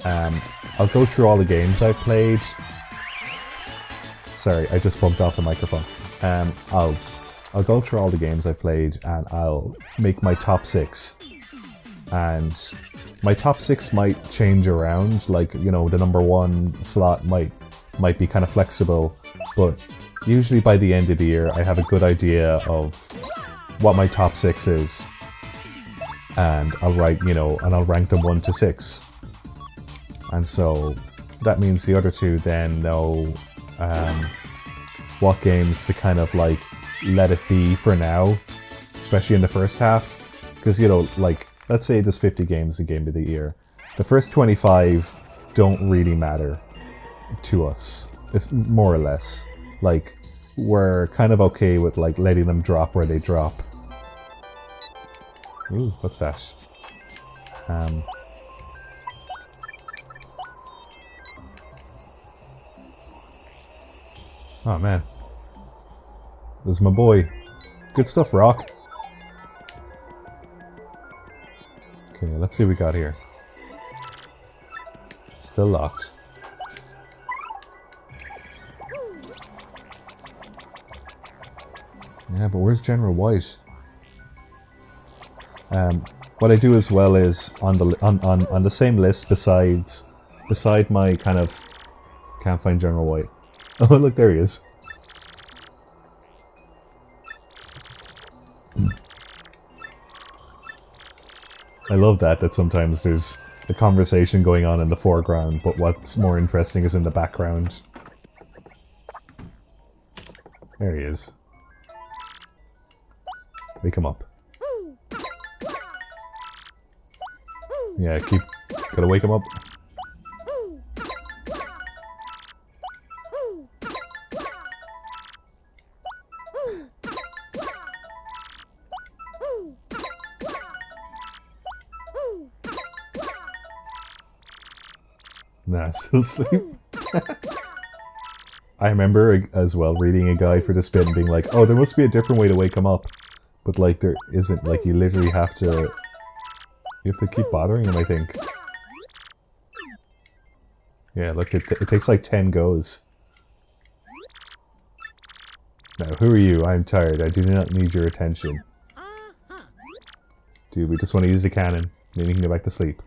I'll go through all the games I've played. Sorry, I just bumped off the microphone. I'll go through all the games I've played, and I'll make my top 6. And my top 6 might change around, like, you know, the number 1 slot might be kind of flexible, but usually by the end of the year I have a good idea of what my top 6 is, and I'll write, you know, and I'll rank them 1 to 6. And so that means the other two then know what games to kind of like let it be for now, especially in the first half, because, you know, like, let's say there's 50 games in Game of the Year. The first 25 don't really matter to us. It's more or less. Like, we're kind of okay with, like, letting them drop where they drop. Ooh, what's that? Oh, man. There's my boy. Good stuff, Rock. Okay, let's see what we got here. Still locked. Yeah, but where's General White? What I do as well is on the same list beside my kind of can't find General White. Oh, look, there he is. I love that sometimes there's a conversation going on in the foreground, but what's more interesting is in the background. There he is. Wake him up. Yeah, gotta wake him up. Nah, still asleep. I remember as well reading a guide for this bit and being like, oh, there must be a different way to wake him up. But like, there isn't. Like, you literally have to... You have to keep bothering him, I think. Yeah, look, it takes like 10 goes. Now, who are you? I'm tired. I do not need your attention. Dude, we just want to use the cannon. Then we can go back to sleep.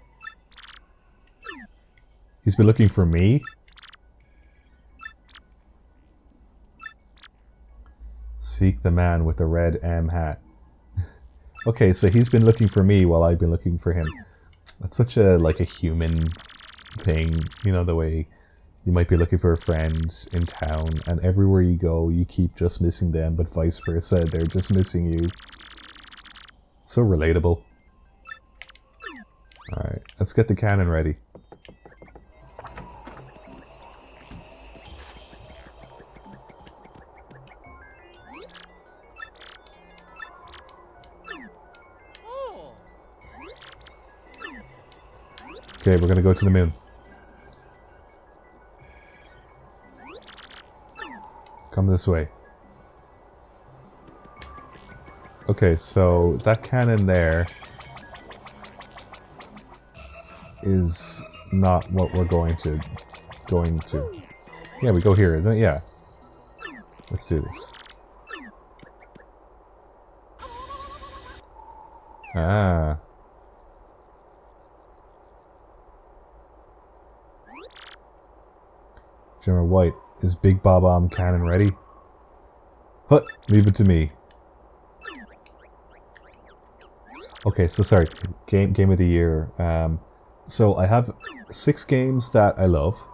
He's been looking for me? Seek the man with the red M hat. Okay, so he's been looking for me while I've been looking for him. That's such a, like, a human thing. You know, the way you might be looking for a friend in town, and everywhere you go, you keep just missing them, but vice versa, they're just missing you. So relatable. Alright, let's get the cannon ready. Okay, we're gonna go to the moon. Come this way. Okay, so that cannon there is not what we're going to. Yeah, we go here, isn't it? Yeah. Let's do this. Ah. General White, is Big Bob-omb cannon ready? Hut, leave it to me. Okay, so sorry. Game of the year. So I have 6 games that I love,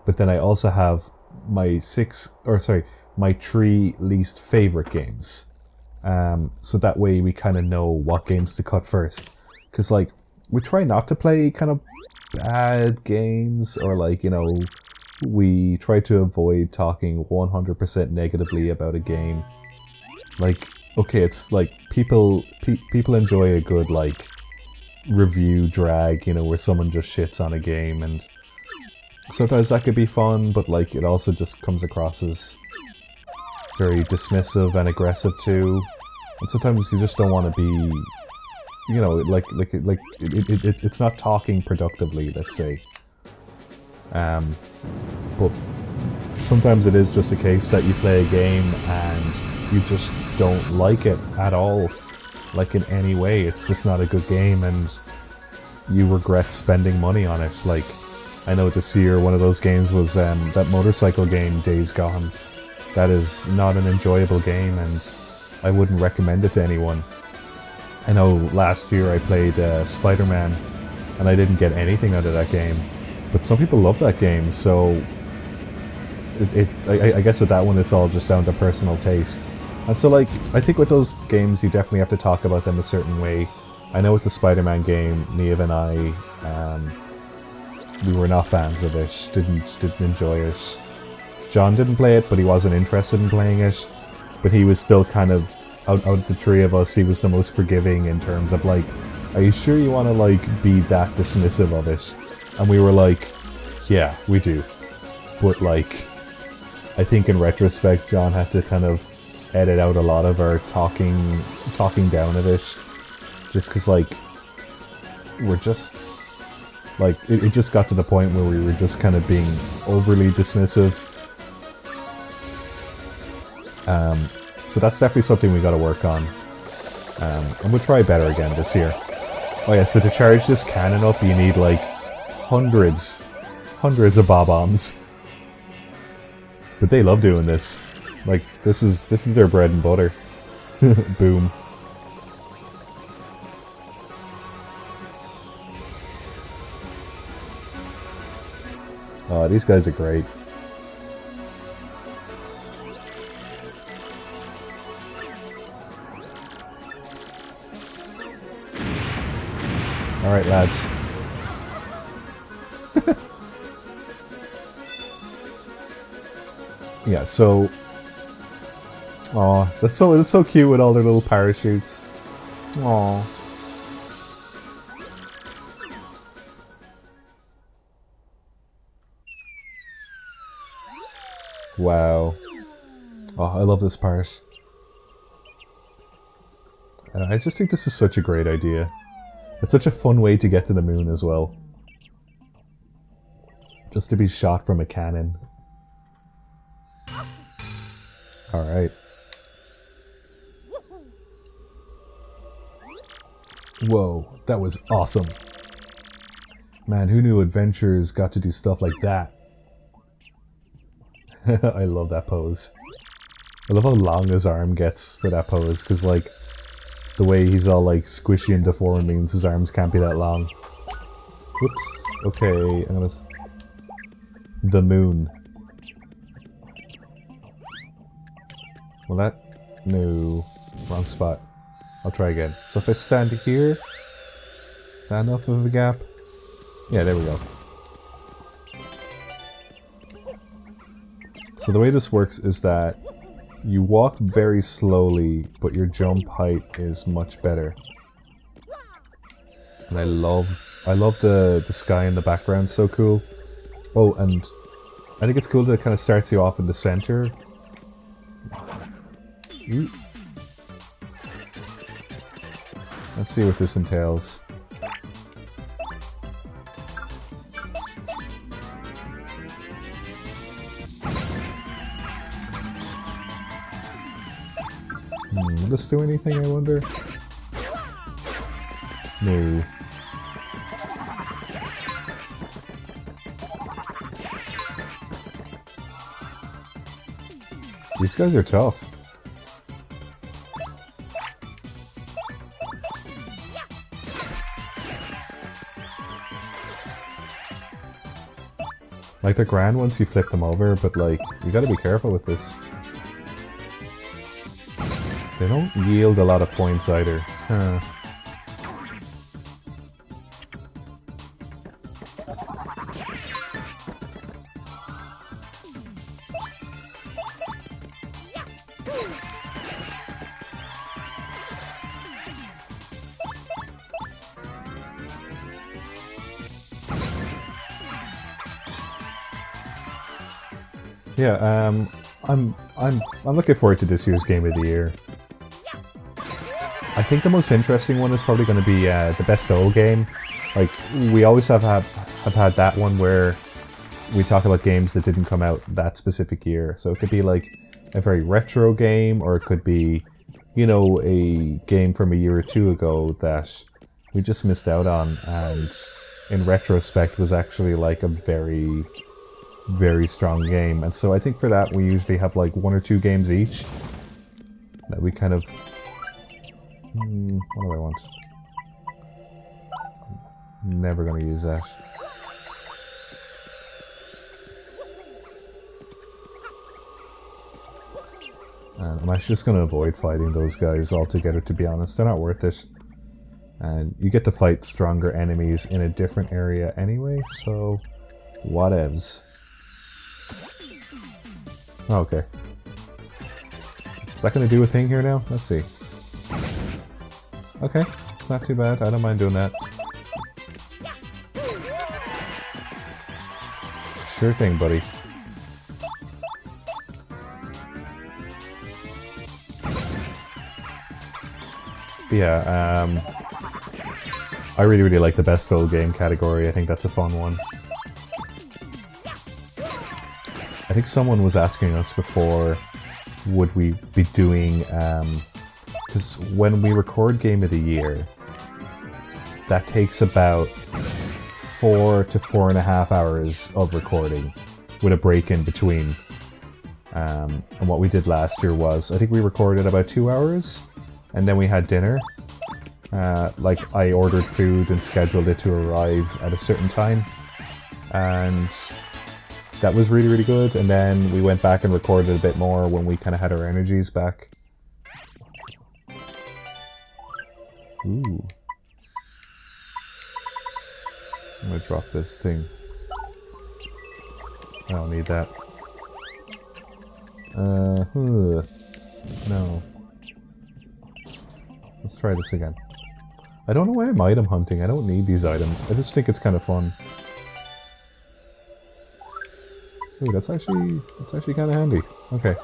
but then I also have my 3 least favorite games. So that way we kind of know what games to cut first. Because, like, we try not to play kind of bad games, or, like, you know, we try to avoid talking 100% negatively about a game. Like, okay, it's like people enjoy a good, like, review drag, you know, where someone just shits on a game, and sometimes that could be fun, but, like, it also just comes across as very dismissive and aggressive too. And sometimes you just don't want to be, you know, it's not talking productively, let's say. But sometimes it is just a case that you play a game and you just don't like it at all, like in any way. It's just not a good game and you regret spending money on it. Like, I know this year one of those games was that motorcycle game, Days Gone. That is not an enjoyable game and I wouldn't recommend it to anyone. I know last year I played Spider-Man and I didn't get anything out of that game. But some people love that game, so I guess with that one it's all just down to personal taste. And so, like, I think with those games you definitely have to talk about them a certain way. I know with the Spider-Man game, Neve and I, we were not fans of it, didn't enjoy it. John didn't play it, but he wasn't interested in playing it. But he was still kind of, out of the 3 of us, he was the most forgiving in terms of, like, are you sure you want to, like, be that dismissive of it? And we were like, yeah, we do. But, like, I think in retrospect, John had to kind of edit out a lot of our talking down of it. Just because, like, we're just, like, it just got to the point where we were just kind of being overly dismissive. So that's definitely something we got to work on. And we'll try better again this year. Oh yeah, so to charge this cannon up, you need, like, hundreds of bob-ombs. But they love doing this. Like, this is their bread and butter. Boom. Oh, these guys are great. Alright, lads. Yeah, so... Aw, that's so cute with all their little parachutes. Aw. Wow. Oh, I love this part. I just think this is such a great idea. It's such a fun way to get to the moon as well. Just to be shot from a cannon. Alright. Whoa, that was awesome. Man, who knew adventurers got to do stuff like that? I love that pose. I love how long his arm gets for that pose, because, like, the way he's all, like, squishy and deformed means his arms can't be that long. Whoops. Okay, I'm gonna... The moon. Well, that... No. Wrong spot. I'll try again. So if I stand here... Is that enough of a gap? Yeah, there we go. So the way this works is that you walk very slowly, but your jump height is much better. And I love I love the sky in the background, so cool. Oh, and I think it's cool that it kind of starts you off in the center. Ooh. Let's see what this entails. Will this do anything, I wonder? No. These guys are tough. Like, they're grand once you flip them over, but like, you gotta be careful with this. They don't yield a lot of points either. Huh. Yeah, I'm looking forward to this year's Game of the Year. I think the most interesting one is probably going to be the best old game. Like, we always have had that one where we talk about games that didn't come out that specific year. So it could be like a very retro game, or it could be, you know, a game from a year or two ago that we just missed out on, and in retrospect was actually like a very, very strong game. And so I think for that we usually have like 1 or 2 games each that we kind of... what do I want? I'm never going to use that. And I'm actually just going to avoid fighting those guys altogether, to be honest. They're not worth it. And you get to fight stronger enemies in a different area anyway, so whatevs. Okay. Is that going to do a thing here now? Let's see. Okay, it's not too bad. I don't mind doing that. Sure thing, buddy. But yeah, I really, really like the best old game category. I think that's a fun one. I think someone was asking us before, would we be doing, because when we record Game of the Year, that takes about 4 to 4.5 hours of recording, with a break in between. And what we did last year was, I think we recorded about 2 hours, and then we had dinner. Like, I ordered food and scheduled it to arrive at a certain time, and that was really, really good. And then we went back and recorded a bit more when we kind of had our energies back. Ooh. I'm gonna drop this thing. I don't need that. No. Let's try this again. I don't know why I'm item hunting. I don't need these items. I just think it's kind of fun. Ooh, that's actually kind of handy. Okay.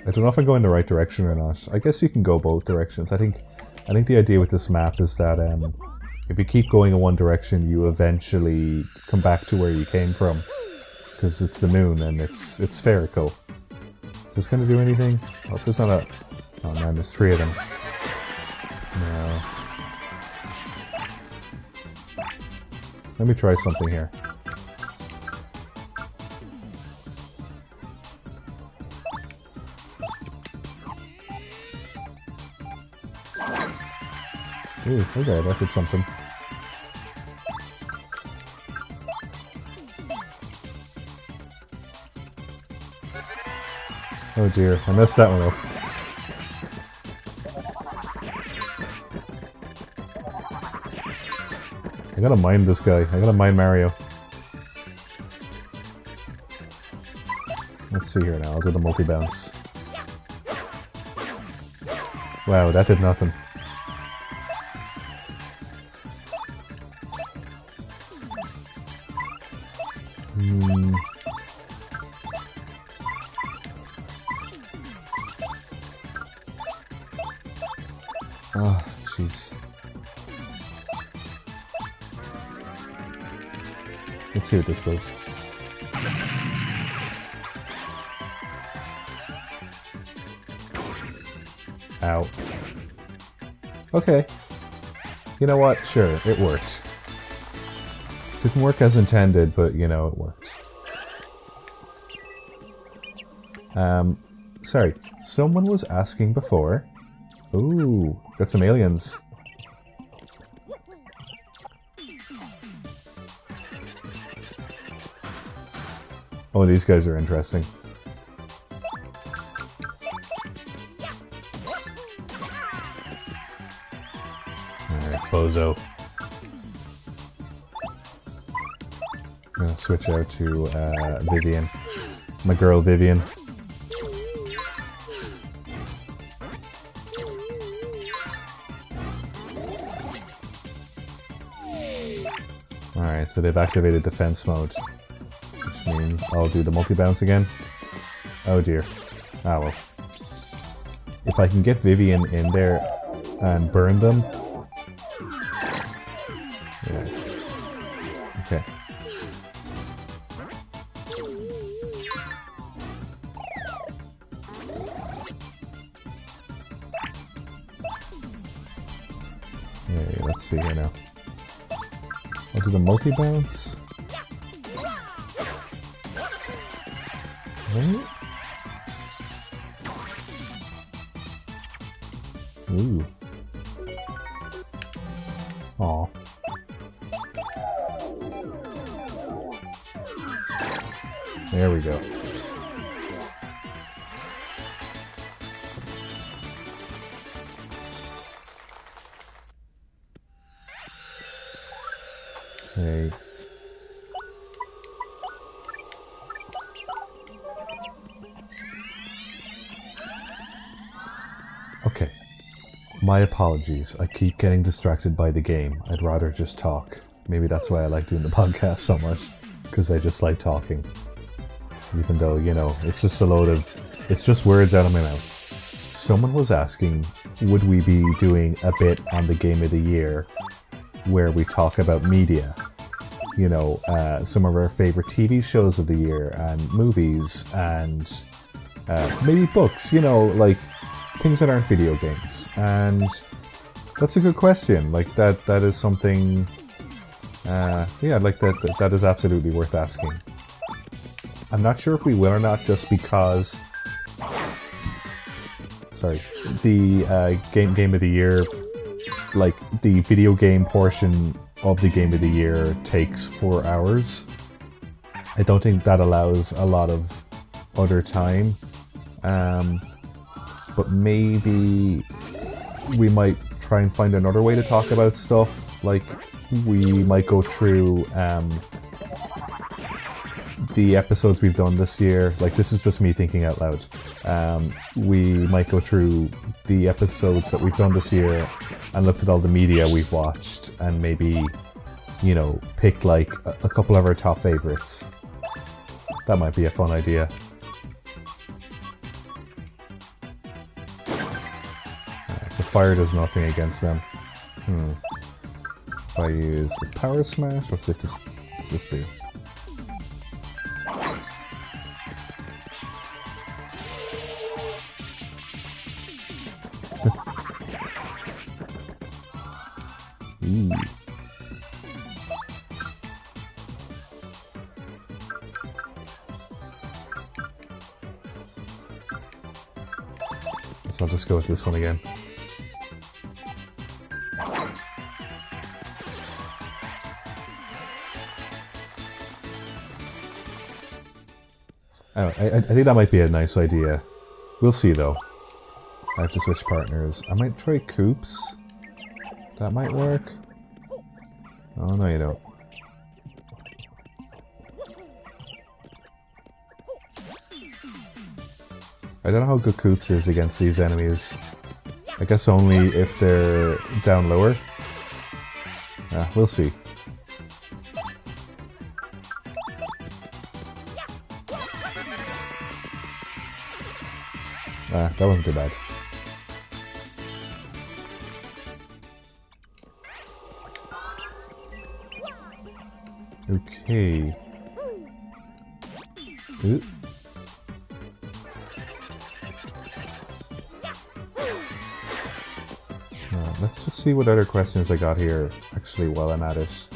I don't know if I'm going the right direction or not. I guess you can go both directions. I think the idea with this map is that if you keep going in one direction, you eventually come back to where you came from, because it's the moon and it's spherical. Is this going to do anything? Oh, there's not a... Oh man, there's 3 of them. No. Let me try something here. Ooh, okay, that did something. Oh dear, I messed that one up. I gotta mind this guy. I gotta mind Mario. Let's see here now. I'll do the multi-bounce. Wow, that did nothing. Oh, jeez. Let's see what this does. Ow. Okay. You know what? Sure, it worked. Didn't work as intended, but, you know, it worked. Sorry. Someone was asking before. Ooh, got some aliens. Oh, these guys are interesting. Alright, bozo. I'm gonna switch out to Vivian. My girl Vivian. Alright, so they've activated defense mode. Which means I'll do the multi-bounce again. Oh dear. Ah well. If I can get Vivian in there and burn them... Yeah. Okay. Yeah, let's see here now. I'll do the multi-bounce. Right? Ooh. Aw. There we go. Okay. Okay. My apologies. I keep getting distracted by the game. I'd rather just talk. Maybe that's why I like doing the podcast so much. Because I just like talking. Even though, you know, it's just a load of... It's just words out of my mouth. Someone was asking, would we be doing a bit on the Game of the Year where we talk about media? You know, some of our favorite TV shows of the year, and movies, and maybe books, you know, like things that aren't video games. And that's a good question. Like, that is something, yeah, like that is absolutely worth asking. I'm not sure if we will or not, just because, sorry, the game of the year, like the video game portion of the Game of the Year takes 4 hours. I don't think that allows a lot of other time. But maybe we might try and find another way to talk about stuff. Like, we might go through the episodes we've done this year. Like, this is just me thinking out loud. We might go through the episodes that we've done this year and looked at all the media we've watched and maybe, you know, pick like a couple of our top favorites. That might be a fun idea. So fire does nothing against them. If I use the power smash, what's this do? Ooh. So I'll just go with this one again. Oh, I think that might be a nice idea. We'll see though. I have to switch partners. I might try Coops. That might work. Oh, no you don't. I don't know how good Coops is against these enemies. I guess only if they're down lower. We'll see. That wasn't too bad. Okay. Ooh. Let's just see what other questions I got here, actually, while I'm at it.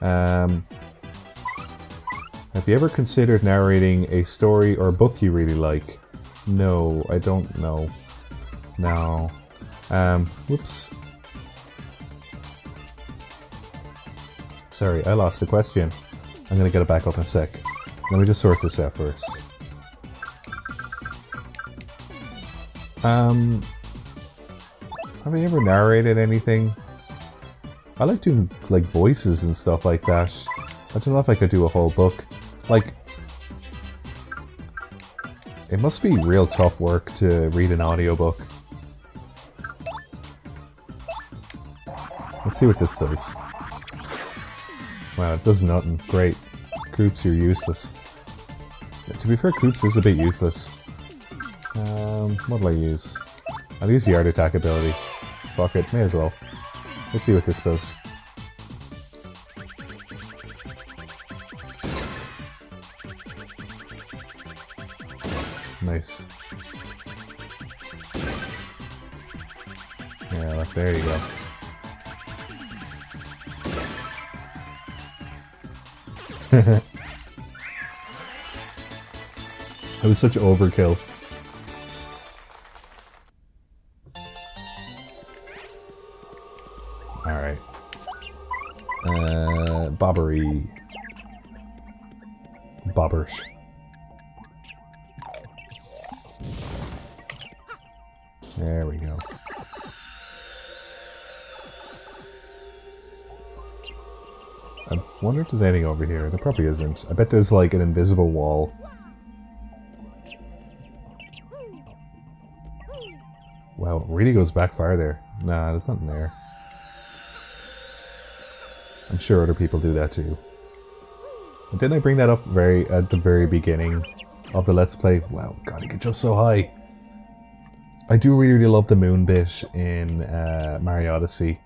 Have you ever considered narrating a story or book you really like? No, I don't know. No. Whoops. Sorry, I lost the question. I'm gonna get it back up in a sec. Let me just sort this out first. Have I ever narrated anything? I like doing, like, voices and stuff like that. I don't know if I could do a whole book. Like, it must be real tough work to read an audiobook. Let's see what this does. Wow, it does nothing. Great. Coops, you're useless. To be fair, Coops is a bit useless. What'll I use? I'll use the art attack ability. Fuck it, may as well. Let's see what this does. Nice. Yeah, there you go. It was such overkill. Alright. Bobbery. Bobbers. There we go. I wonder if there's anything over here. There probably isn't. I bet there's like an invisible wall. Wow, it really goes back far there. Nah, there's nothing there. I'm sure other people do that too. But didn't I bring that up at the very beginning of the Let's Play? Wow, God, he can jump so high. I do really, really love the moon bit in Mario Odyssey.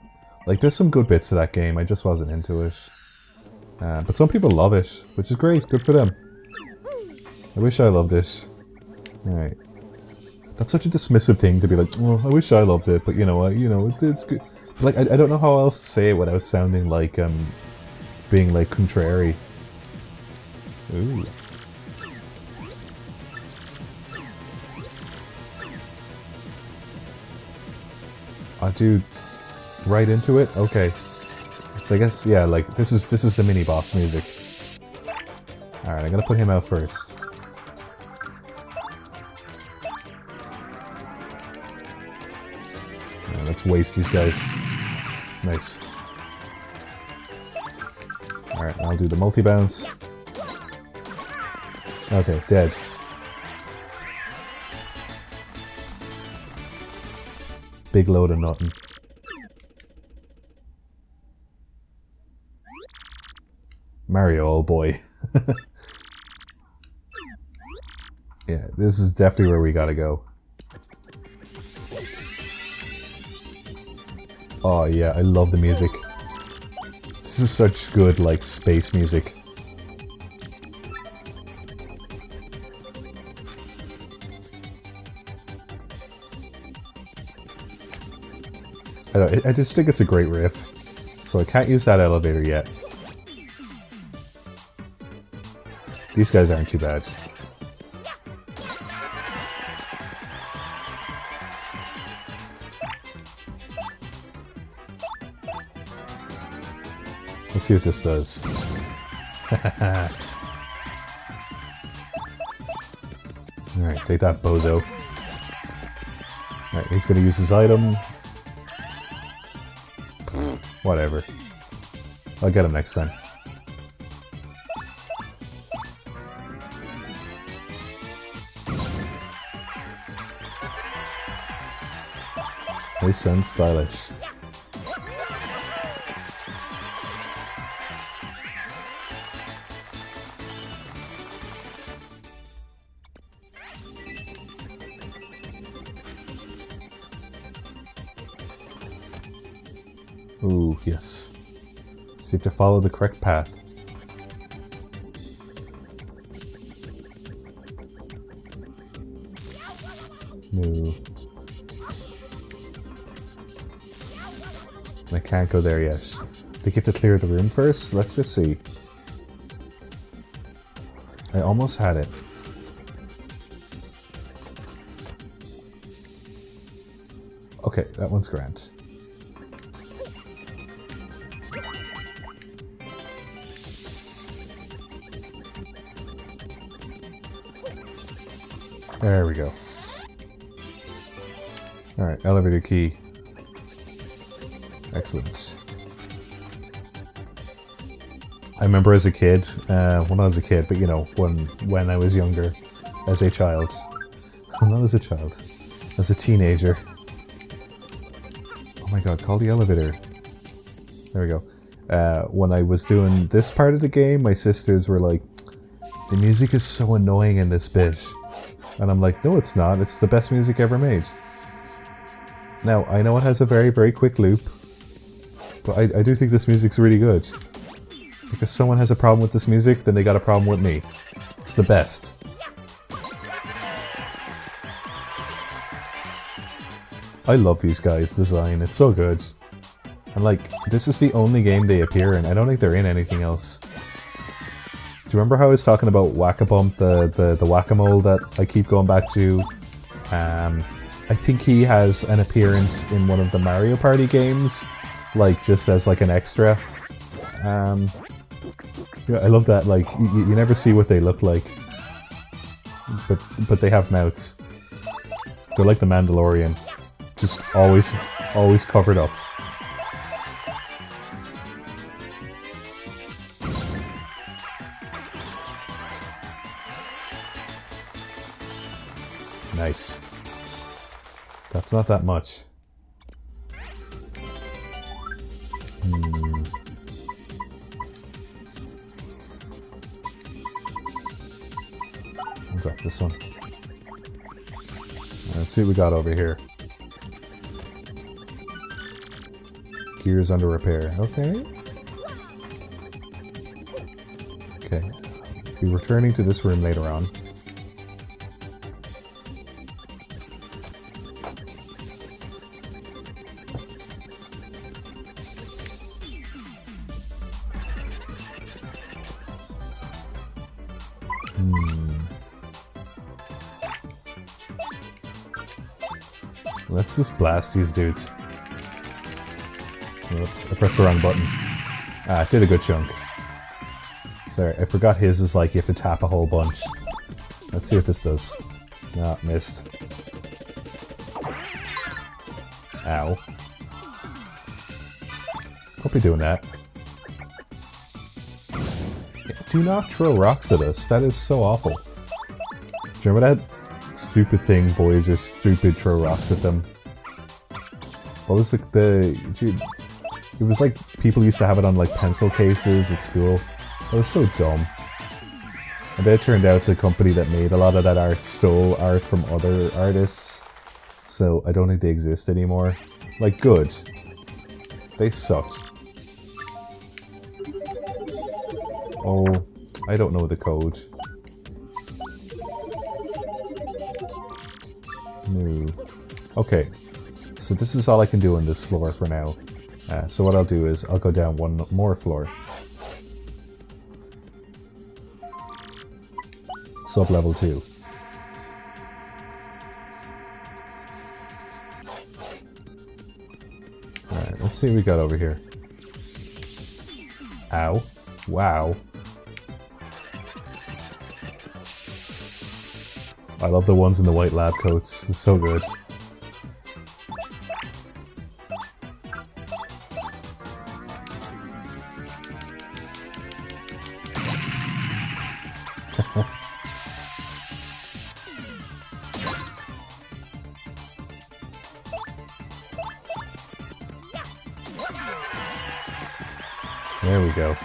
Like, there's some good bits to that game, I just wasn't into it. But some people love it, which is great, good for them. I wish I loved it. Alright. That's such a dismissive thing to be like, oh, I wish I loved it, but you know what, it's good. Like, I don't know how else to say it without sounding like, being, like, contrary. Ooh. Oh, dude. Right into it? Okay. So I guess, yeah, like, this is the mini-boss music. Alright, I'm gonna put him out first. Yeah, let's waste these guys. Nice. Alright, I'll do the multi-bounce. Okay, dead. Big load of nothing. Mario, oh boy. Yeah, this is definitely where we gotta go. Oh yeah, I love the music. This is such good, like, space music. I just think it's a great riff. So I can't use that elevator yet. These guys aren't too bad. Let's see what this does. Alright, take that, bozo. Alright, he's gonna use his item. Whatever. I'll get him next time. They sound stylish. Ooh, yes. So you have to follow the correct path. No. I can't go there yet. I think you have to clear the room first. Let's just see. I almost had it. Okay, that one's grand. There we go. Alright, elevator key. Excellent. I remember as a kid, well not as a kid, but you know, when I was younger, as a child. Not as a child, as a teenager. Oh my god, call the elevator. There we go. When I was doing this part of the game, my sisters were like, the music is so annoying in this bit. And I'm like, no it's not, it's the best music ever made. Now, I know it has a very, very quick loop, but I do think this music's really good. Because someone has a problem with this music, then they got a problem with me. It's the best. I love these guys' design, it's so good. And like, this is the only game they appear in, I don't think they're in anything else. Do you remember how I was talking about Whack-A-Bump, the Whack-A-Mole that I keep going back to? I think he has an appearance in one of the Mario Party games, like just as like an extra. Yeah, I love that, like, you never see what they look like. But they have mouths. They're like the Mandalorian. Just always covered up. Nice. That's not that much. I'll drop this one. Let's see what we got over here. Gears under repair. Okay. Okay. We'll be returning to this room later on. Let's just blast these dudes. Oops, I pressed the wrong button. Ah, it did a good chunk. Sorry, I forgot his is like you have to tap a whole bunch. Let's see what this does. Ah, missed. Ow. Hope you're doing that. Do not throw rocks at us. That is so awful. Do you remember that stupid thing, boys are stupid, throw rocks at them? What was it was like people used to have it on like pencil cases at school. It was so dumb. And then it turned out the company that made a lot of that art stole art from other artists. So I don't think they exist anymore. Like, good. They sucked. Oh, I don't know the code. No. Okay. So this is all I can do on this floor for now. So what I'll do is I'll go down one more floor. Sub-level 2. Alright, let's see what we got over here. Ow. Wow. I love the ones in the white lab coats. It's so good. There we go.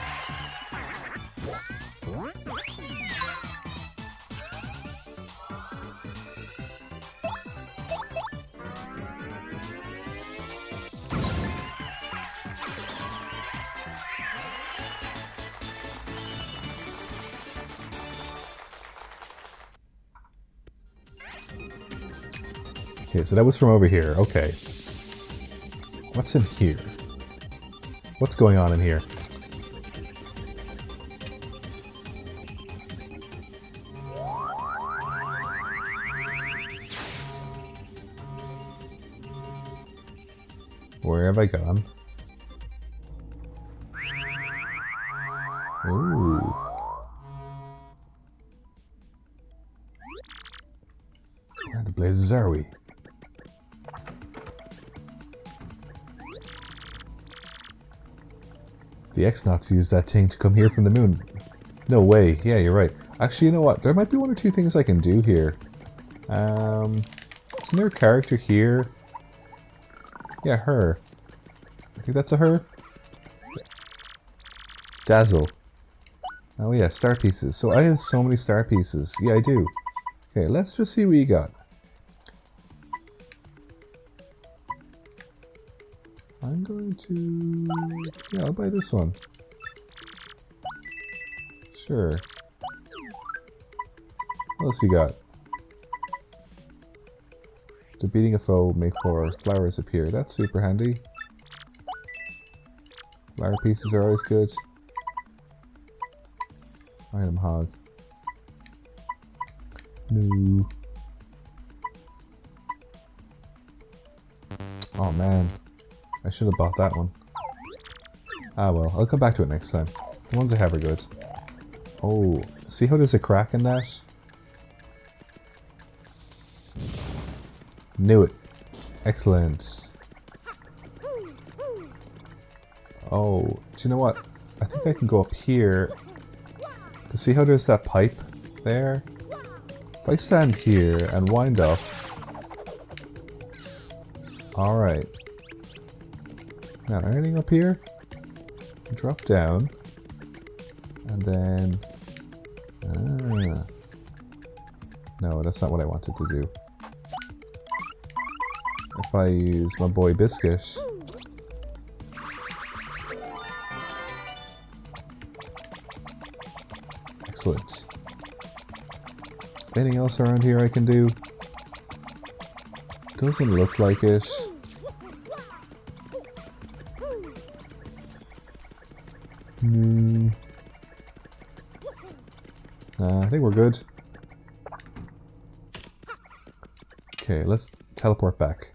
Okay, so that was from over here. Okay. What's in here? What's going on in here? Where have I gone? Ooh. Where the blazes are we? The X-Nauts used that thing to come here from the moon. No way. Yeah, you're right. Actually, you know what? There might be one or two things I can do here. Isn't there a character here? Yeah, her. I think that's a her. Dazzle. Oh yeah, star pieces. So I have so many star pieces. Yeah, I do. Okay, let's just see what you got. I'm going to... Yeah, I'll buy this one. Sure. What else you got? Defeating a foe, make 4 flowers appear. That's super handy. Flower pieces are always good. Item hog. No. Oh man. I should have bought that one. Ah well, I'll come back to it next time. The ones I have are good. Oh, see how there's a crack in that? Knew it. Excellent. Oh, do you know what? I think I can go up here. See how there's that pipe there? If I stand here and wind up... Alright. Now, anything up here? Drop down. And then... Ah. No, that's not what I wanted to do. If I use my boy Biscuit... Excellent. Anything else around here I can do? Doesn't look like it. I think we're good. Okay, let's teleport back.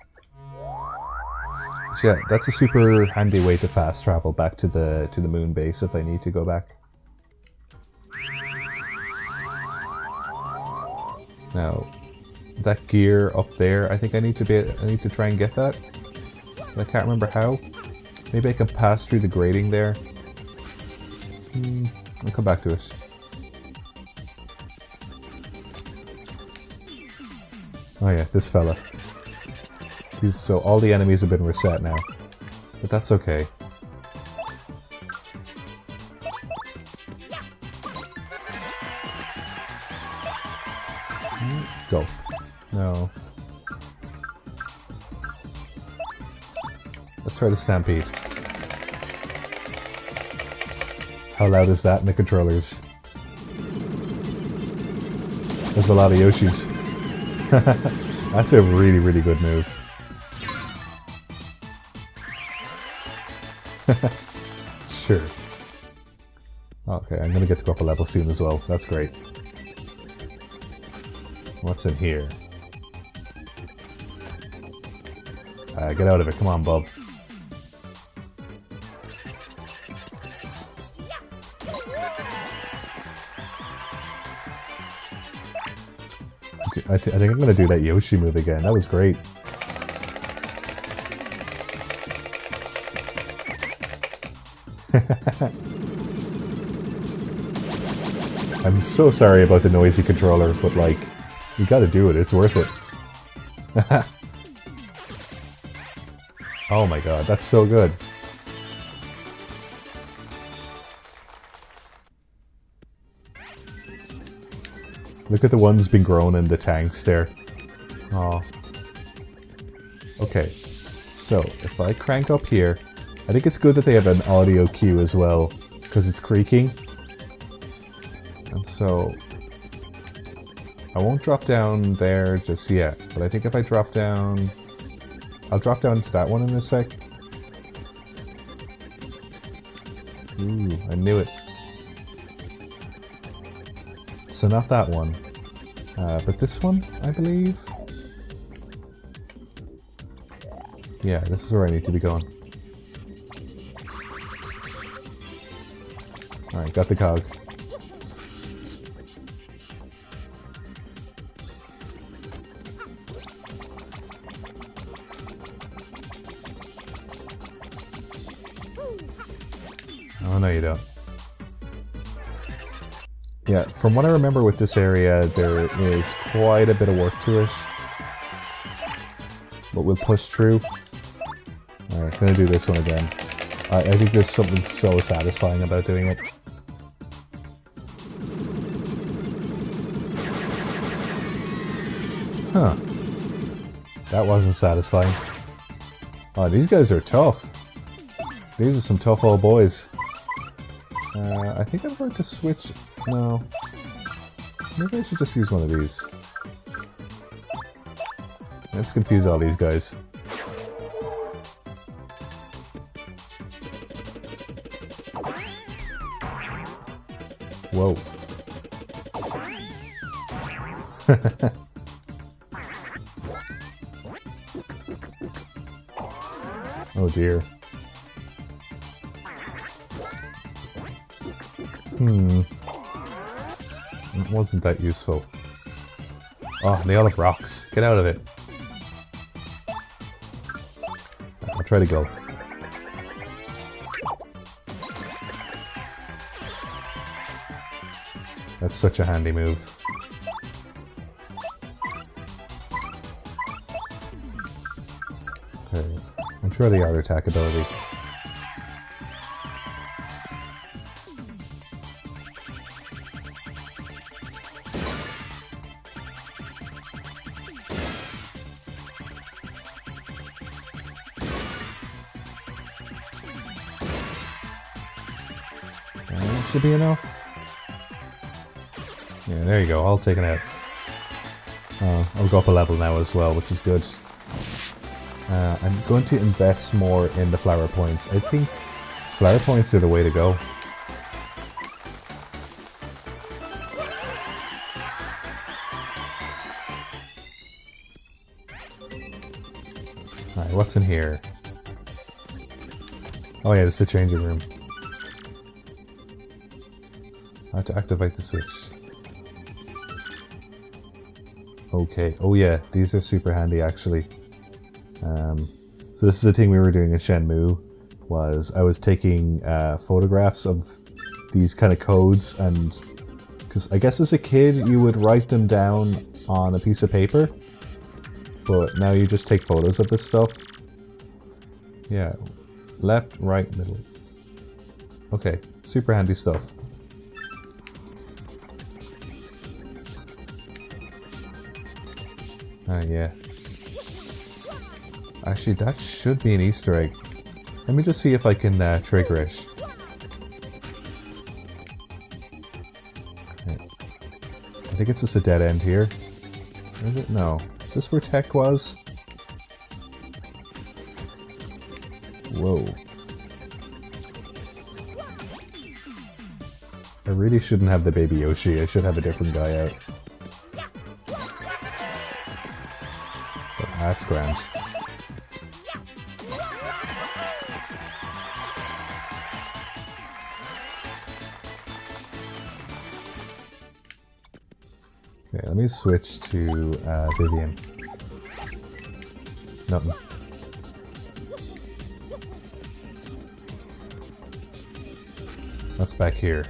So yeah, that's a super handy way to fast travel back to the moon base if I need to go back. Now, that gear up there, I think I need to try and get that. But I can't remember how. Maybe I can pass through the grating there. I'll come back to it. Oh yeah, this fella. So all the enemies have been reset now. But that's okay. Go. No. Let's try the Stampede. How loud is that in the controllers? There's a lot of Yoshis. That's a really, really good move. Sure. Okay, I'm gonna get to go up a level soon as well. That's great. What's in here? Get out of it. Come on, bub. I think I'm going to do that Yoshi move again. That was great. I'm so sorry about the noisy controller, but like, you gotta do it. It's worth it. Oh my god, that's so good. Look at the ones being grown in the tanks there. Oh. Okay, so if I crank up here, I think it's good that they have an audio cue as well, because it's creaking. And so, I won't drop down there just yet, but I think if I drop down... I'll drop down to that one in a sec. Ooh, I knew it. So not that one, but this one, I believe. Yeah, this is where I need to be going. Alright, got the cog. Oh, no you don't. Yeah, from what I remember with this area, there is quite a bit of work to it. But we'll push through. Alright, gonna do this one again. I think there's something so satisfying about doing it. Huh. That wasn't satisfying. Oh, these guys are tough. These are some tough old boys. I think I'm going to switch... No. Maybe I should just use one of these. Let's confuse all these guys. Whoa. Oh dear. It wasn't that useful. Oh, they all have rocks. Get out of it. I'll try to go. That's such a handy move. Okay, I'll try the auto attack ability. That should be enough. Yeah, there you go, all taken out. I'll go up a level now as well, which is good. I'm going to invest more in the flower points. I think flower points are the way to go. Alright, what's in here? Oh yeah, this is a changing room. I have to activate the switch. Okay, oh yeah, these are super handy actually. So this is a thing we were doing in Shenmue, was I was taking photographs of these kind of codes, and because I guess as a kid you would write them down on a piece of paper, but now you just take photos of this stuff. Yeah, left, right, middle. Okay, super handy stuff. Yeah. Actually, that should be an Easter egg. Let me just see if I can trigger it. Okay. I think it's just a dead end here. Is it? No. Is this where Tech was? Whoa. I really shouldn't have the baby Yoshi. I should have a different guy out. But that's grand. Okay, let me switch to Vivian. Nothing. What's back here?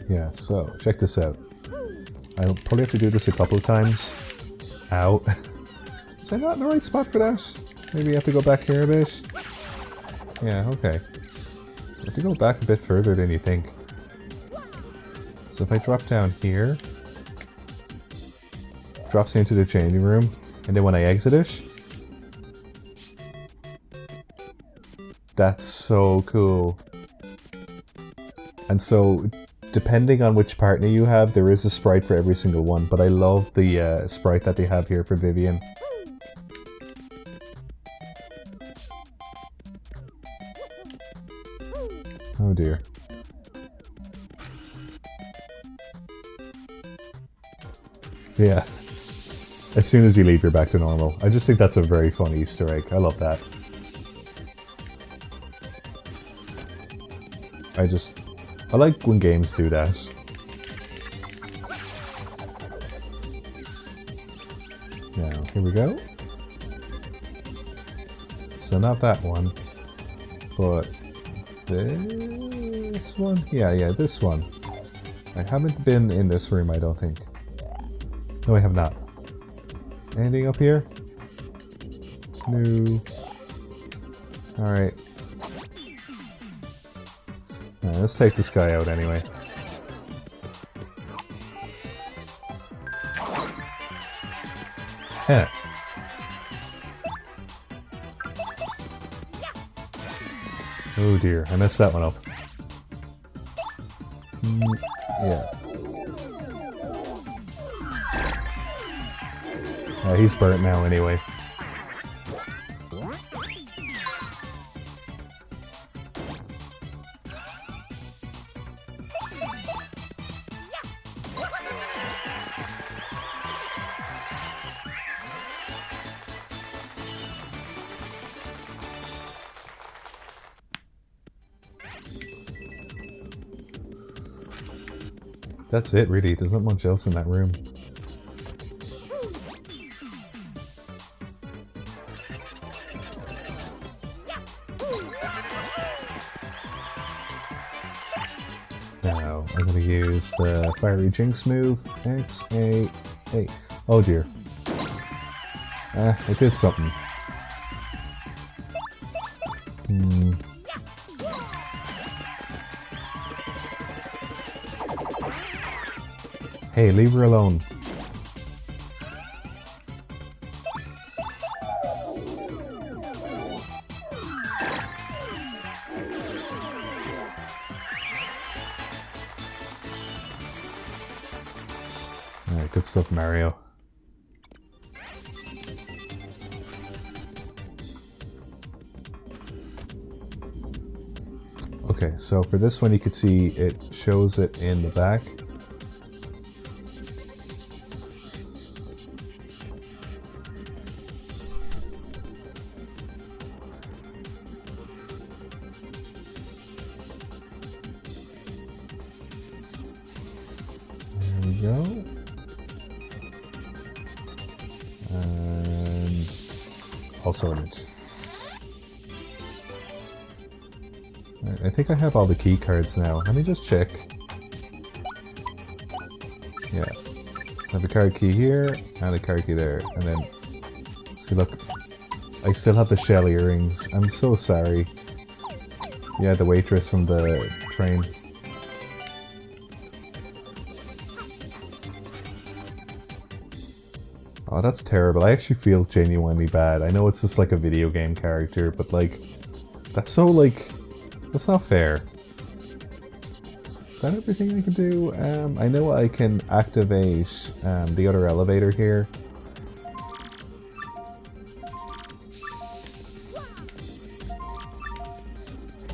Yeah, so check this out. I'll probably have to do this a couple of times. Ow. Was I not in the right spot for that? Maybe I have to go back here a bit? Yeah, okay. I have to go back a bit further than you think. So if I drop down here, drops me into the changing room, and then when I exit it, that's so cool. And so, depending on which partner you have, there is a sprite for every single one, but I love the sprite that they have here for Vivian. Oh dear. Yeah. As soon as you leave, you're back to normal. I just think that's a very fun Easter egg. I love that. I like when games do that. Now, here we go. So not that one, but this one? Yeah, this one. I haven't been in this room, I don't think. No, I have not. Anything up here? No. Alright. Let's take this guy out anyway. Heh. Oh dear, I messed that one up. Yeah. He's burnt now anyway. That's it, really. There's not much else in that room. Now, I'm going to use the Fiery Jinx move. X, A, A. Oh dear. I did something. Hey, leave her alone. Alright, good stuff, Mario. Okay, so for this one you can see it shows it in the back. Go. And I'll sort it. I think I have all the key cards now. Let me just check. Yeah. So I have a card key here and a card key there. And then, see, look, I still have the shell earrings. I'm so sorry. Yeah, the waitress from the train. Oh, that's terrible. I actually feel genuinely bad. I know it's just like a video game character, but like, that's so like, that's not fair. Is that everything I can do? I know I can activate the other elevator here.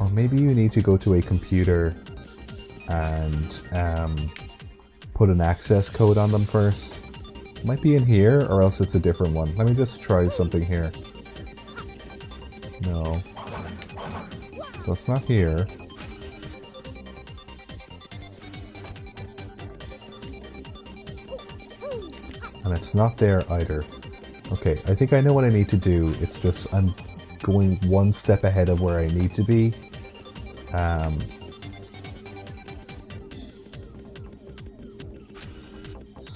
Or maybe you need to go to a computer and put an access code on them first. Might be in here, or else it's a different one. Let me just try something here. No. So it's not here. And it's not there either. Okay, I think I know what I need to do. It's just I'm going one step ahead of where I need to be.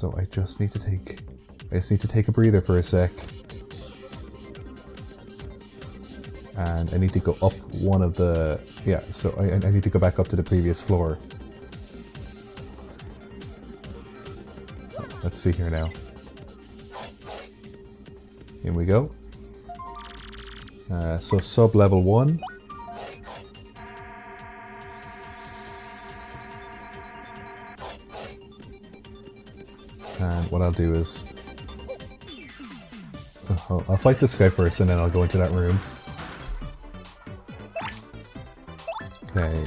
So I just need to take a breather for a sec. And I need to go up one of the... Yeah, so I need to go back up to the previous floor. Let's see here now. Here we go. So sub-level 1. And what I'll do is... I'll fight this guy first and then I'll go into that room. Okay,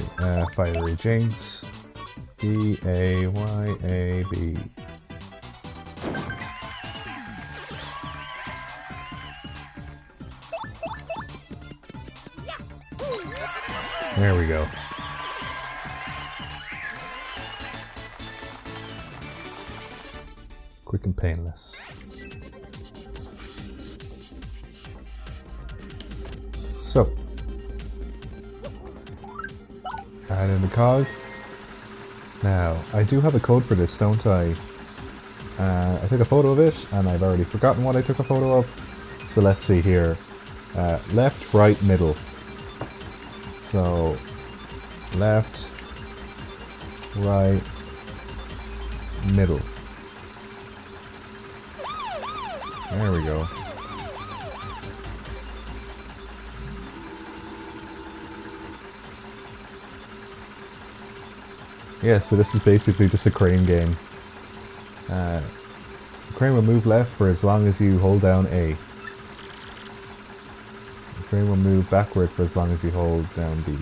Fiery Jinx. B-A-Y-A-B. There we go. Quick and painless. So, add in the cog. Now, I do have a code for this, don't I? I took a photo of it, and I've already forgotten what I took a photo of. So let's see here. Left, right, middle. So, left, right, middle. There we go. Yeah, so this is basically just a crane game. The crane will move left for as long as you hold down A. The crane will move backward for as long as you hold down B.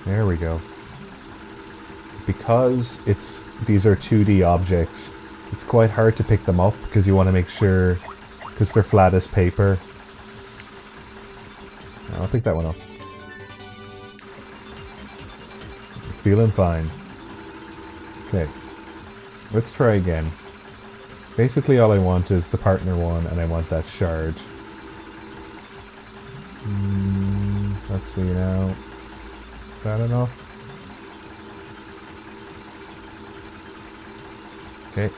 There we go. Because these are 2D objects, it's quite hard to pick them up because you want to make sure, because they're flat as paper. I'll pick that one up. Feeling fine. Okay, let's try again. Basically all I want is the partner one and I want that shard. Let's see now. Is that enough? Okay.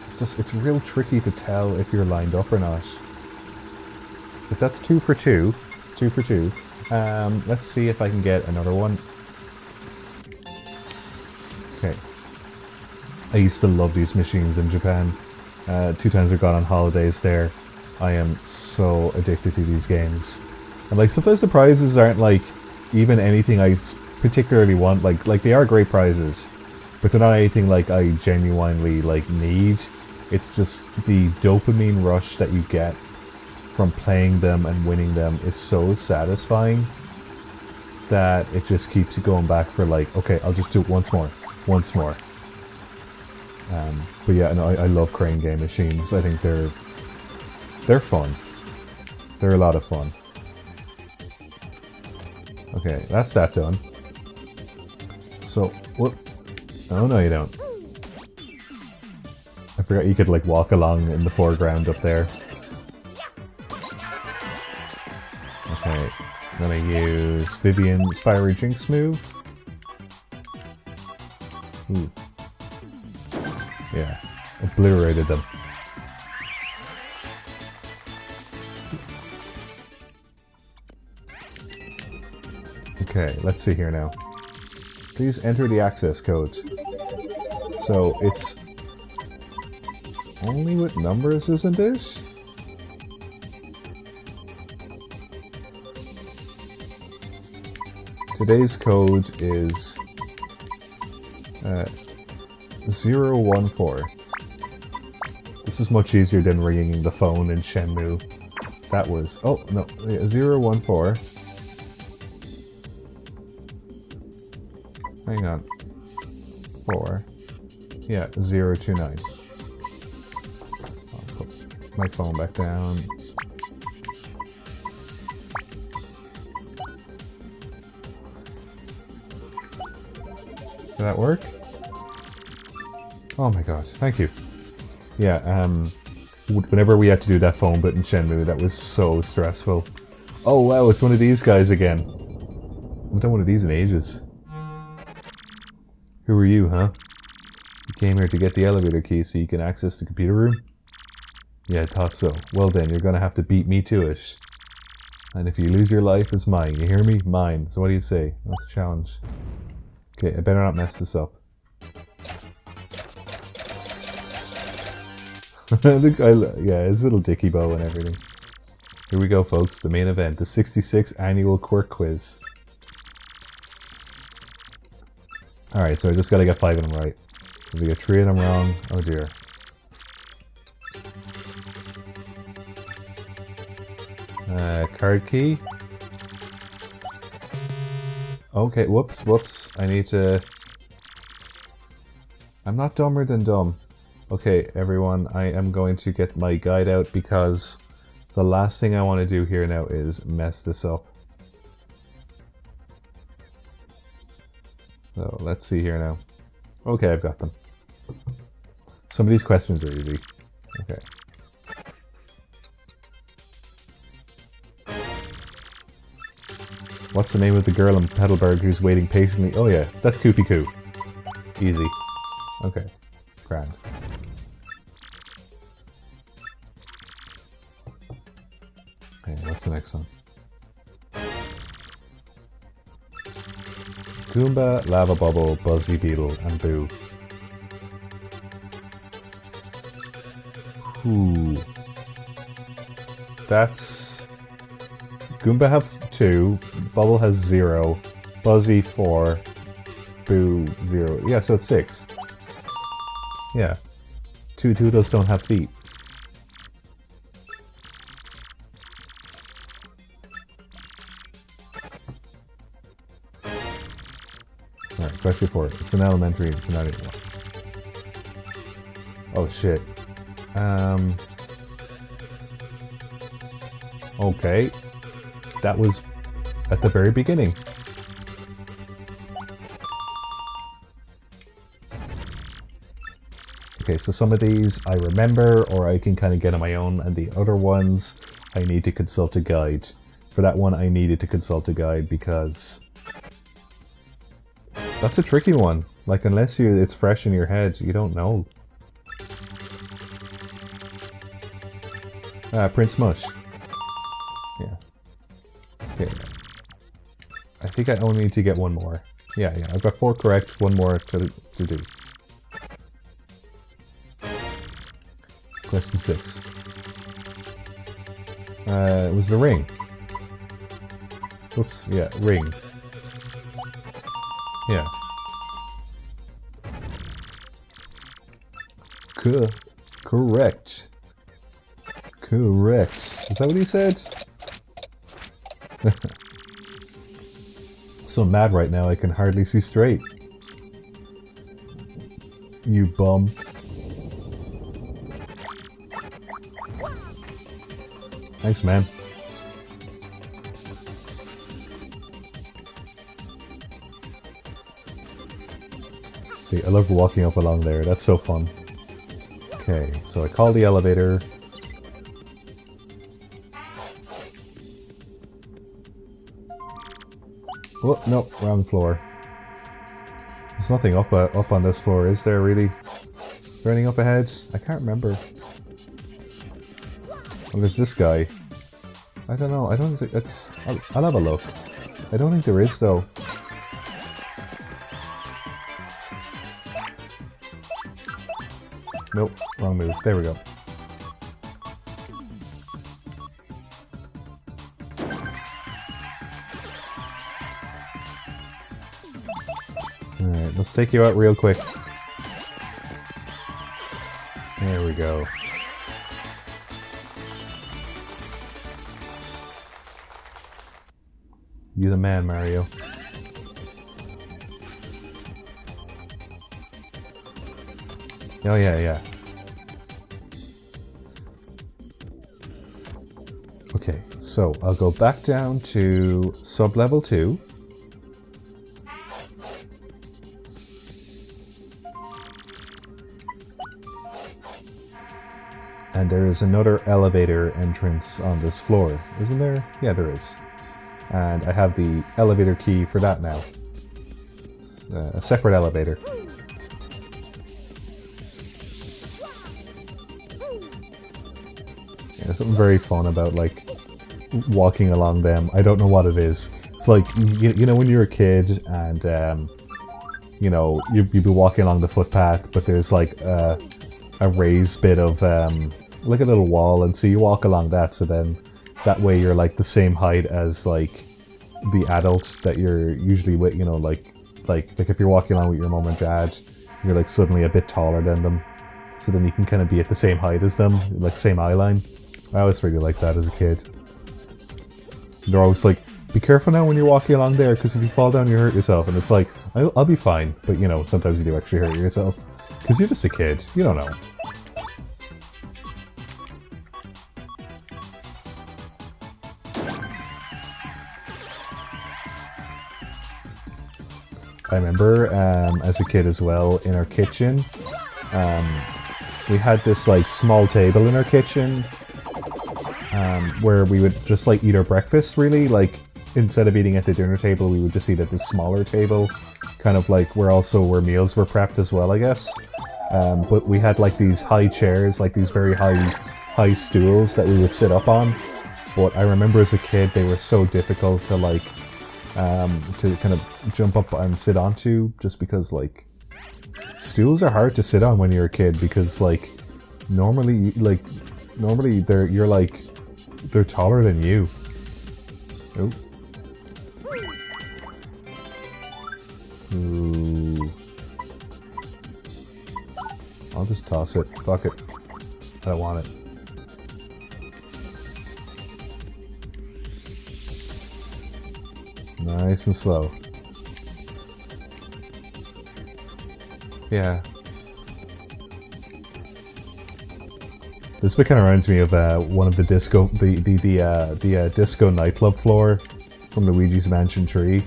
It's real tricky to tell if you're lined up or not. But that's 2 for 2. 2 for 2. Let's see if I can get another one. Okay. I used to love these machines in Japan. 2 times we've gone on holidays there. I am so addicted to these games. And like sometimes the prizes aren't like even anything I particularly want. Like they are great prizes. But they're not anything like I genuinely like need. It's just the dopamine rush that you get from playing them and winning them is so satisfying that it just keeps you going back for like, okay, I'll just do it once more. Once more. But yeah, no, I love crane game machines. I think they're fun. They're a lot of fun. Okay, that's that done. So, whoop. Oh, no you don't. I forgot you could like walk along in the foreground up there. Okay, I'm gonna use Vivian's Fiery Jinx move. Ooh. Yeah, obliterated them. Okay, let's see here now. Please enter the access code. So it's only with numbers, isn't it? Today's code is 014. This is much easier than ringing the phone in Shenmue. That was, oh no, 014. Hang on. 4. Yeah, 029. I'll put my phone back down. Did that work? Oh my god, thank you. Yeah, Whenever we had to do that phone bit in Shenmue, that was so stressful. Oh wow, it's one of these guys again. I haven't done one of these in ages. Who are you, huh? You came here to get the elevator key so you can access the computer room? Yeah, I thought so. Well then, you're gonna have to beat me to it. And if you lose your life, it's mine. You hear me? Mine. So what do you say? That's a challenge. Okay, I better not mess this up. Yeah, his little dicky bow and everything. Here we go, folks. The main event. The 66th Annual Quirk Quiz. Alright, so I just gotta get 5 of them right. If I get 3 of them wrong, oh dear. Card key. Okay, whoops. I need to... I'm not dumber than dumb. Okay, everyone, I am going to get my guide out because the last thing I want to do here now is mess this up. So, let's see here now. Okay, I've got them. Some of these questions are easy. Okay. What's the name of the girl in Petalburg who's waiting patiently? Oh yeah, that's Koopy Koo. Easy. Okay. Grand. Okay, what's the next one? Goomba, Lava Bubble, Buzzy Beetle, and Boo. Ooh. That's... Goomba have 2, Bubble has 0, Buzzy 4, Boo 0. Yeah, so it's 6. Yeah. 2 of those don't have feet. Alright, question 4. It's an elementary, it's not even one. Oh shit. Okay. That was at the very beginning. Okay, so some of these I remember or I can kind of get on my own, and the other ones I need to consult a guide. For that one I needed to consult a guide because that's a tricky one. Like, unless it's fresh in your head, you don't know. Prince Mush. Yeah. Okay. I think I only need to get one more. Yeah, I've got 4 correct, 1 more to do. Question 6. It was the ring. Oops, yeah, ring. Yeah. Correct. Correct. Is that what he said? So mad right now I can hardly see straight. You bum. Thanks, man. See, I love walking up along there. That's so fun. Okay, so I call the elevator. Oh, no, wrong floor. There's nothing up on this floor, is there really? Is there anything up ahead? I can't remember. Oh, there's this guy. I don't know, I don't think it's... I'll have a look. I don't think there is, though. Nope, wrong move. There we go. Alright, let's take you out real quick. There we go. You the man, Mario. Oh yeah. Okay, so I'll go back down to sub-level 2. And there is another elevator entrance on this floor, isn't there? Yeah, there is. And I have the elevator key for that now. It's a separate elevator. Yeah, there's something very fun about like walking along them. I don't know what it is. It's like, you know when you're a kid and you know, you'd be walking along the footpath, but there's like a raised bit of like a little wall, and so you walk along that, so then that way you're like the same height as like the adult that you're usually with, you know, like if you're walking along with your mom and dad, you're like suddenly a bit taller than them, so then you can kind of be at the same height as them, like same eye line. I always really liked that as a kid. They're always like, be careful now when you're walking along there, because if you fall down you hurt yourself, and it's like, I'll be fine, but you know, sometimes you do actually hurt yourself, because you're just a kid, you don't know. I remember as a kid as well, in our kitchen, we had this like small table in our kitchen where we would just like eat our breakfast, really. Like instead of eating at the dinner table, we would just eat at this smaller table, kind of like where meals were prepped as well, I guess. But we had like these high chairs, like these very high stools that we would sit up on. But I remember as a kid, they were so difficult to like to kind of jump up and sit onto, just because like stools are hard to sit on when you're a kid, because like normally they're taller than you. Oh. Ooh. I'll just toss it. Fuck it. I don't want it. Nice and slow. Yeah. This bit kind of reminds me of one of the disco, the disco nightclub floor from Luigi's Mansion 3.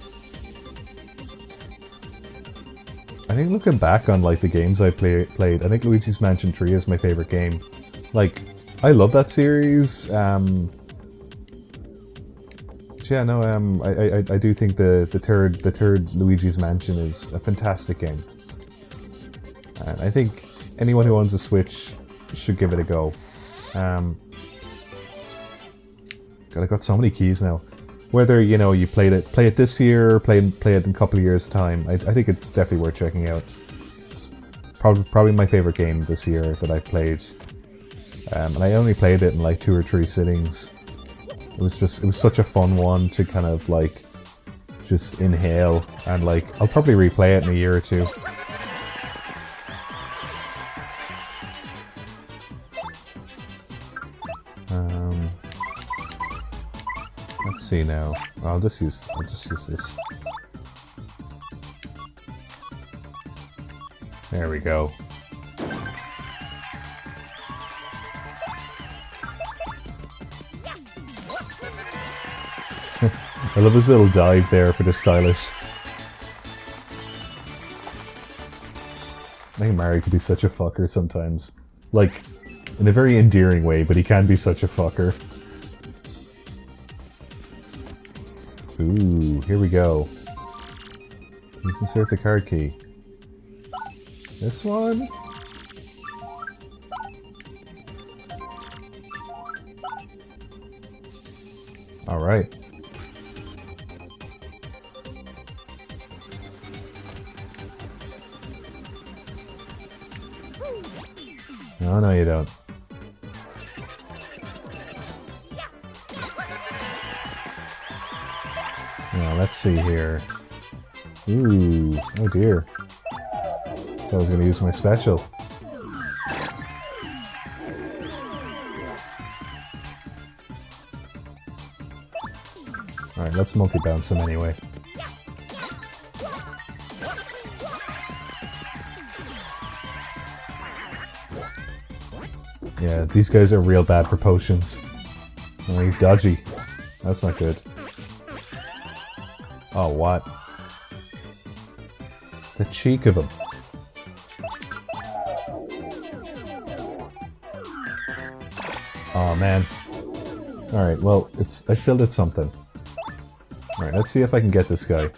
I think looking back on like the games I played, I think Luigi's Mansion 3 is my favorite game. Like, I love that series. Yeah, no, I do think the third Luigi's Mansion is a fantastic game, and I think anyone who owns a Switch should give it a go. God, I got so many keys now. Whether you know you play it this year, or play it in a couple of years' time, I think it's definitely worth checking out. It's probably my favorite game this year that I played, and I only played it in like 2 or 3 sittings. It was such a fun one to kind of like just inhale, and like I'll probably replay it in a year or 2. Let's see now. I'll just use this. There we go. I love his little dive there for the stylish. I think Mario could be such a fucker sometimes. Like, in a very endearing way, but he can be such a fucker. Ooh, here we go. Let's insert the card key. This one? Alright. No, no, you don't. Now, let's see here. Ooh, oh dear. I was going to use my special. Alright, let's multi-bounce him anyway. Yeah, these guys are real bad for potions. Oh, he's dodgy. That's not good. Oh, what? The cheek of him. Oh man. Alright, well, I still did something. Alright, let's see if I can get this guy.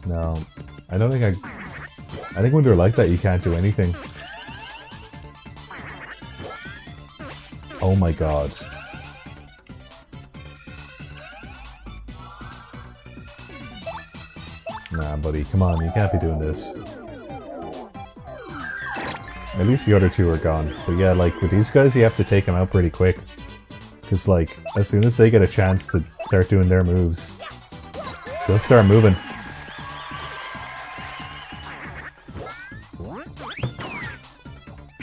No, I don't think I think when they're like that, you can't do anything. Oh my god. Nah, buddy, come on, you can't be doing this. At least the other two are gone. But yeah, like, with these guys, you have to take them out pretty quick. Because, like, as soon as they get a chance to start doing their moves, they'll start moving.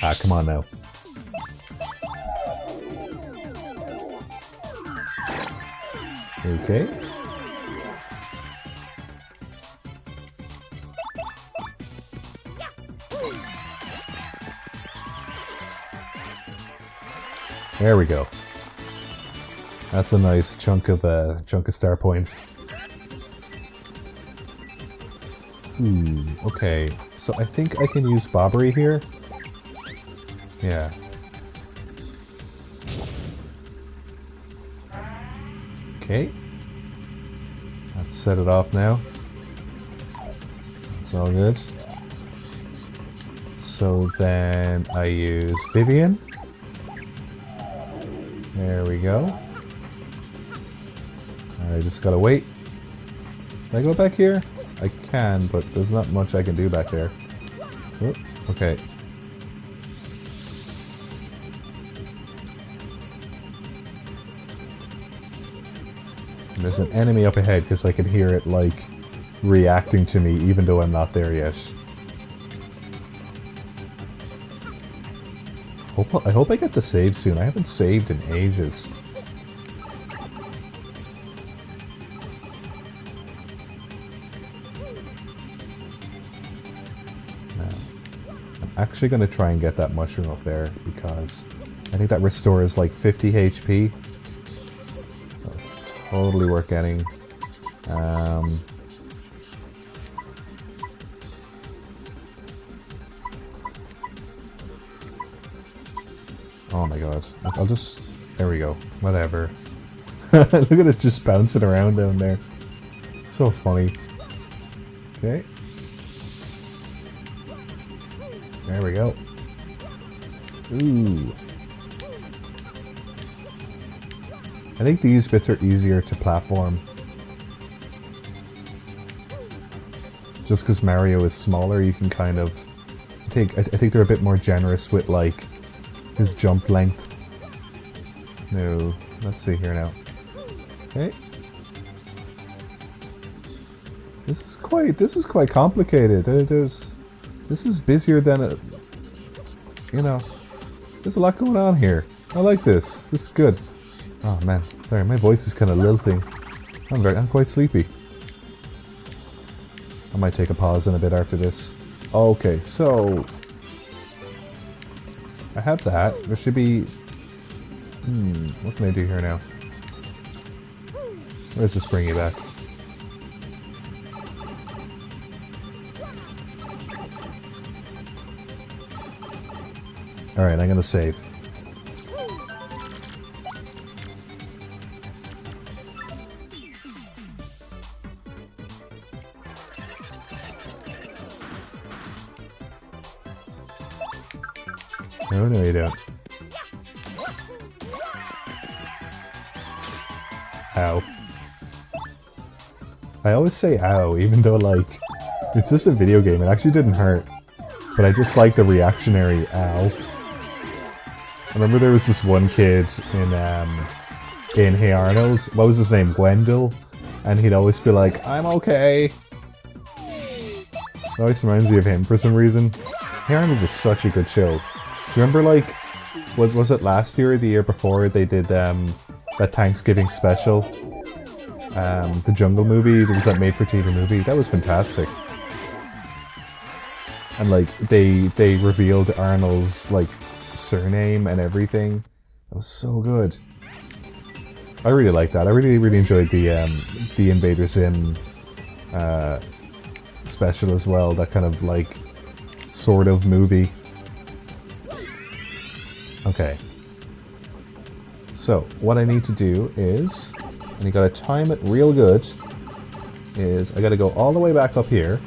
Ah, come on now. Okay. There we go. That's a nice chunk of star points. Okay. So I think I can use Bobbery here. Yeah. Okay. Let's set it off now. It's all good. So then I use Vivian. There we go. I just gotta wait. Can I go back here? I can, but there's not much I can do back there. Oh, okay. And there's an enemy up ahead because I can hear it, like, reacting to me even though I'm not there yet. I hope I get to save soon. I haven't saved in ages. I'm actually going to try and get that mushroom up there because I think that restores like 50 HP. So it's totally worth getting. Oh my god. I'll just... There we go. Whatever. Look at it just bouncing around down there. So funny. Okay. There we go. Ooh. I think these bits are easier to platform. Just because Mario is smaller, you can kind of... I think they're a bit more generous with, like, his jump length. No, let's see here now. Okay. This is quite complicated. This is busier than a, you know, there's a lot going on here. I like this. This is good. Oh man, sorry, my voice is kind of lilting. I'm quite sleepy. I might take a pause in a bit after this. Okay, so I have that. There should be... what can I do here now? Let's just bring you back. Alright, I'm gonna save. No, you don't. Ow. I always say ow, even though, like, it's just a video game. It actually didn't hurt. But I just like the reactionary ow. I remember there was this one kid in Hey Arnold. What was his name? Wendell? And he'd always be like, I'm okay. It always reminds me of him for some reason. Hey Arnold was such a good show. Do you remember, like, was it last year or the year before they did that Thanksgiving special? The Jungle movie, there was that made-for-TV movie. That was fantastic. And, like, they revealed Arnold's, like, surname and everything. That was so good. I really liked that. I really enjoyed the Invader Zim special as well. That kind of, like, sort of movie. Okay. So, what I need to do is, and you gotta time it real good, is I gotta go all the way back up here.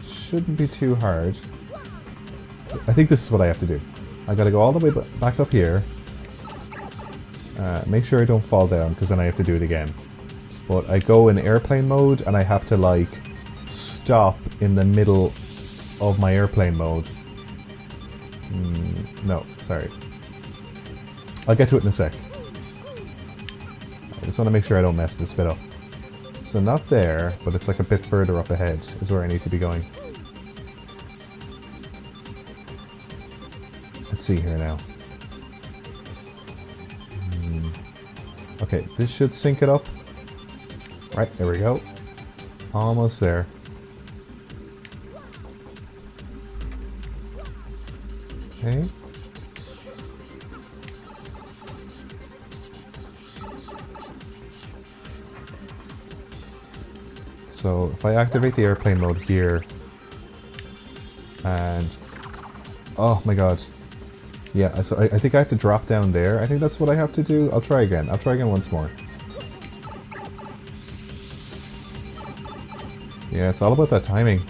Shouldn't be too hard. I think this is what I have to do. I gotta go all the way back up here. Make sure I don't fall down, because then I have to do it again. But I go in airplane mode, and I have to, like, stop in the middle of my airplane mode. No, sorry. I'll get to it in a sec. I just want to make sure I don't mess this bit up. So not there, but it's like a bit further up ahead is where I need to be going. Let's see here now. Okay, this should sync it up. Right, there we go. Almost there. Okay. So if I activate the airplane mode here, and oh my god, yeah. So I think I have to drop down there. I think that's what I have to do. I'll try again. I'll try again once more. Yeah, it's all about that timing.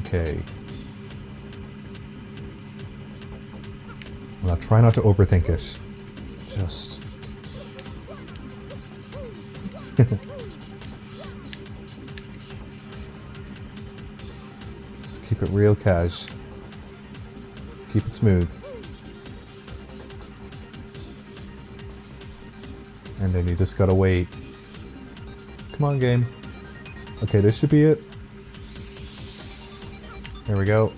Okay. Well, I'll try not to overthink it. Just... Just keep it real cash. Keep it smooth. And then you just gotta wait. Come on, game. Okay, this should be it. There we go.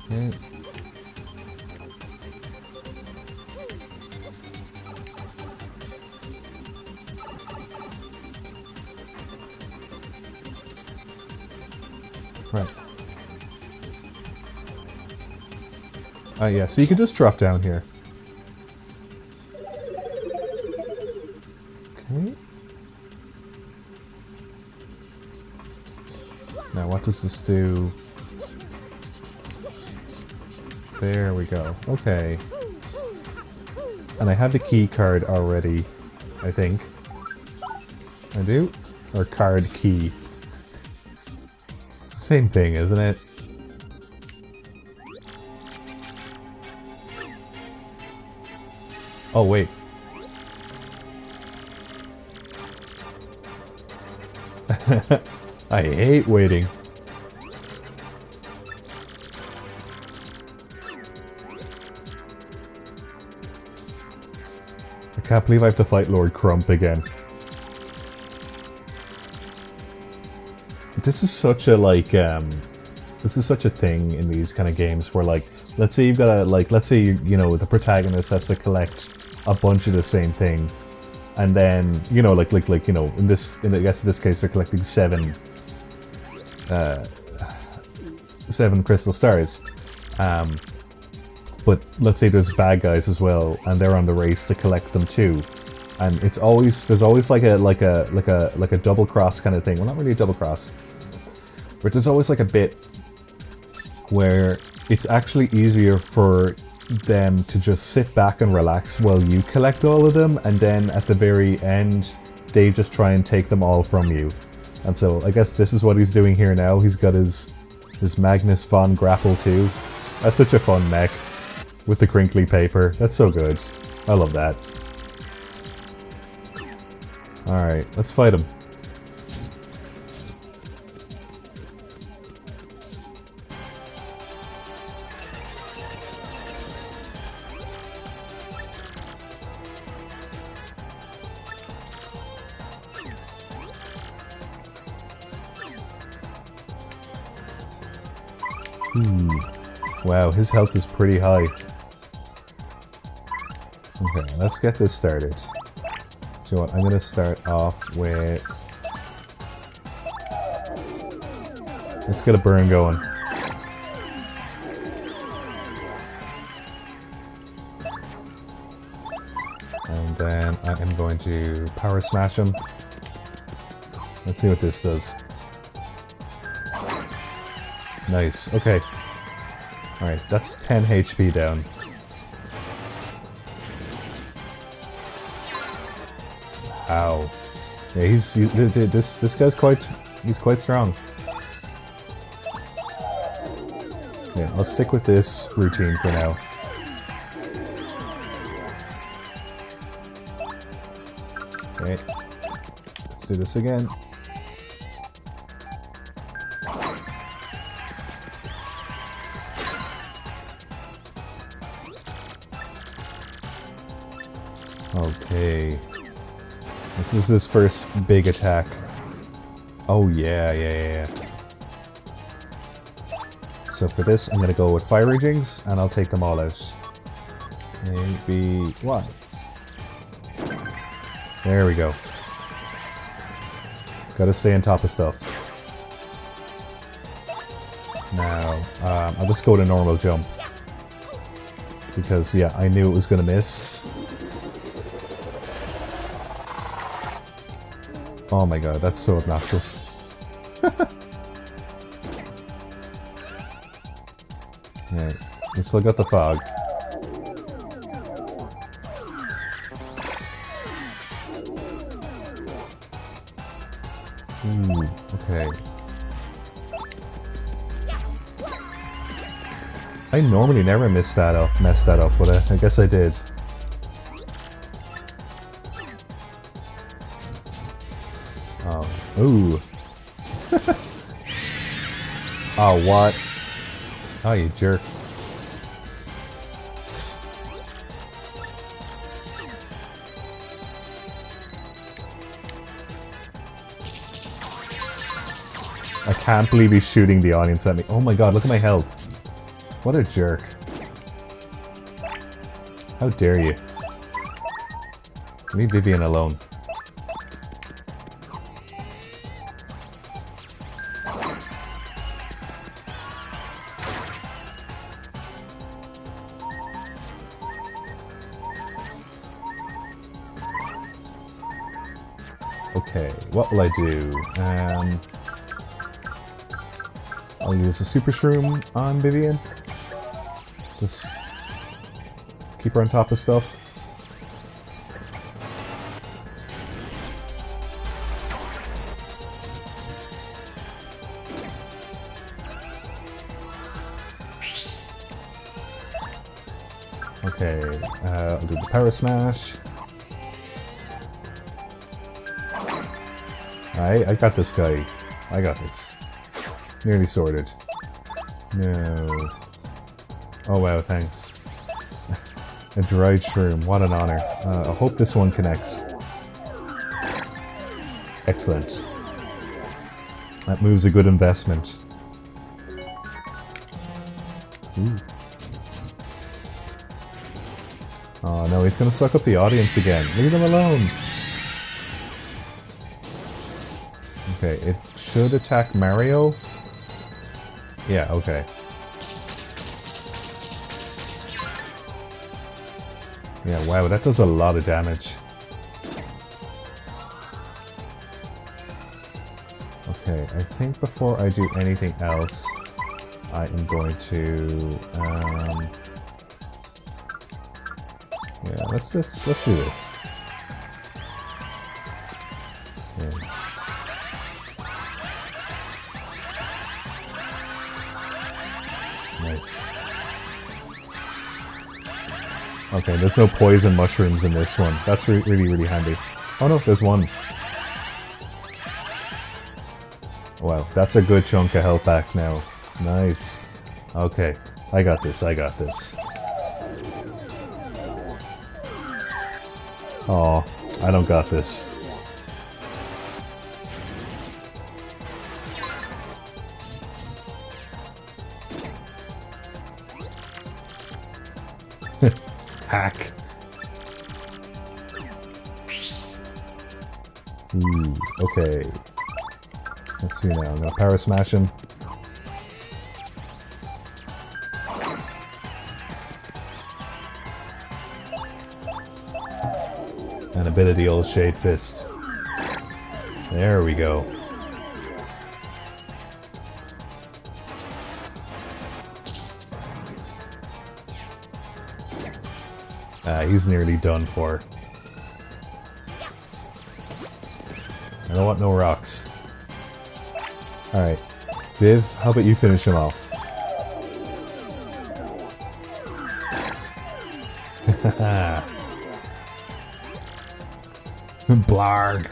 Okay. Right. Yeah, so you can just drop down here. Okay. Now what does this do? There we go. Okay. And I have the key card already, I think. I do? Or card key. It's the same thing, isn't it? Oh, wait. I hate waiting. I can't believe I have to fight Lord Crump again. This is such a, like, this is such a thing in these kind of games where, like, let's say you've got a, like, let's say, you know, the protagonist has to collect a bunch of the same thing. And then, you know, like, you know, I guess in this case they're collecting seven crystal stars. But let's say there's bad guys as well, and they're on the race to collect them too. And it's always, there's always like a double cross kind of thing. Well, not really a double cross, but there's always like a bit where it's actually easier for them to just sit back and relax while you collect all of them, and then at the very end they just try and take them all from you. And so I guess this is what he's doing here now. He's got his Magnus von Grapple too. That's such a fun mech with the crinkly paper. That's so good. I love that. Alright, let's fight him. Wow, his health is pretty high. Okay, let's get this started. So you know what, I'm gonna start off with... Let's get a burn going. And then I am going to power smash him. Let's see what this does. Nice, okay. Alright, that's 10 HP down. Ow. Yeah, this guy's quite strong. Yeah, I'll stick with this routine for now. Okay. Let's do this again. Okay. This is his first big attack. Oh yeah. So for this, I'm gonna go with Fiery Jigs, and I'll take them all out. Maybe... what? There we go. Gotta stay on top of stuff. Now, I'll just go to normal jump. Because, yeah, I knew it was gonna miss. Oh my god, that's so obnoxious. Right, we still got the fog. Ooh, okay. I normally never mess that up, but I guess I did. Oh, ooh. Oh, what? Oh, you jerk. I can't believe he's shooting the audience at me. Oh my god, look at my health. What a jerk. How dare you. Leave Vivian alone. Okay, what will I do? I'll use a Super Shroom on Vivian. Just keep her on top of stuff. Okay, I'll do the Power Smash. I got this guy. I got this. Nearly sorted. No. Oh wow, thanks. A dried shroom, what an honor. I hope this one connects. Excellent. That move's a good investment. Ooh. Oh no, he's gonna suck up the audience again. Leave him alone! Okay, it should attack Mario. Yeah, okay. Yeah, wow, that does a lot of damage. Okay, I think before I do anything else, I am going to, yeah, let's do this. Yeah. Nice. Okay, there's no poison mushrooms in this one. That's really handy. Oh no, there's one. Wow, that's a good chunk of health back now. Nice. Okay, I got this. Oh, I don't got this. Hack. Ooh, okay. Let's see now. I'm gonna power smash him. And a bit of the old Shade Fist. There we go. He's nearly done for. I don't want no rocks. Alright. Viv, how about you finish him off? Blarg.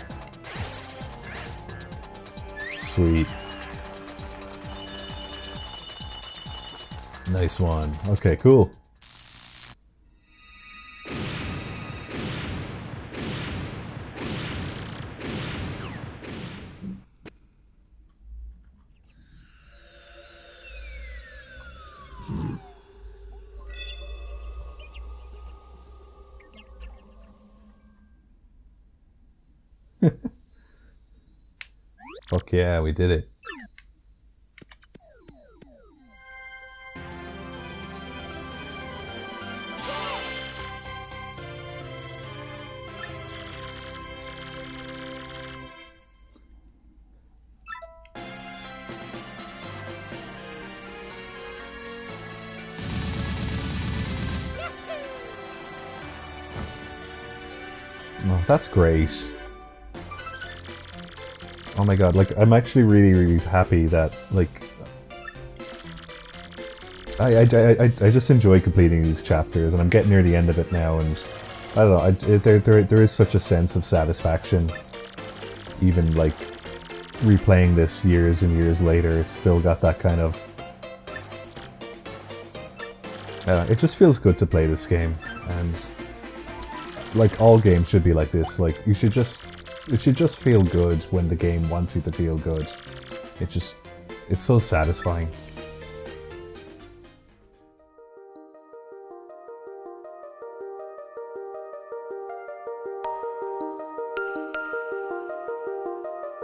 Sweet. Nice one. Okay, cool. Fuck yeah, we did it. Oh, that's great. Oh my god, like, I'm actually really happy that, like... I just enjoy completing these chapters, and I'm getting near the end of it now, and... I don't know, there is such a sense of satisfaction. Even, like, replaying this years and years later, it's still got that kind of... it just feels good to play this game, and... Like, all games should be like this, like, you should just... It should just feel good when the game wants you to feel good. It's so satisfying.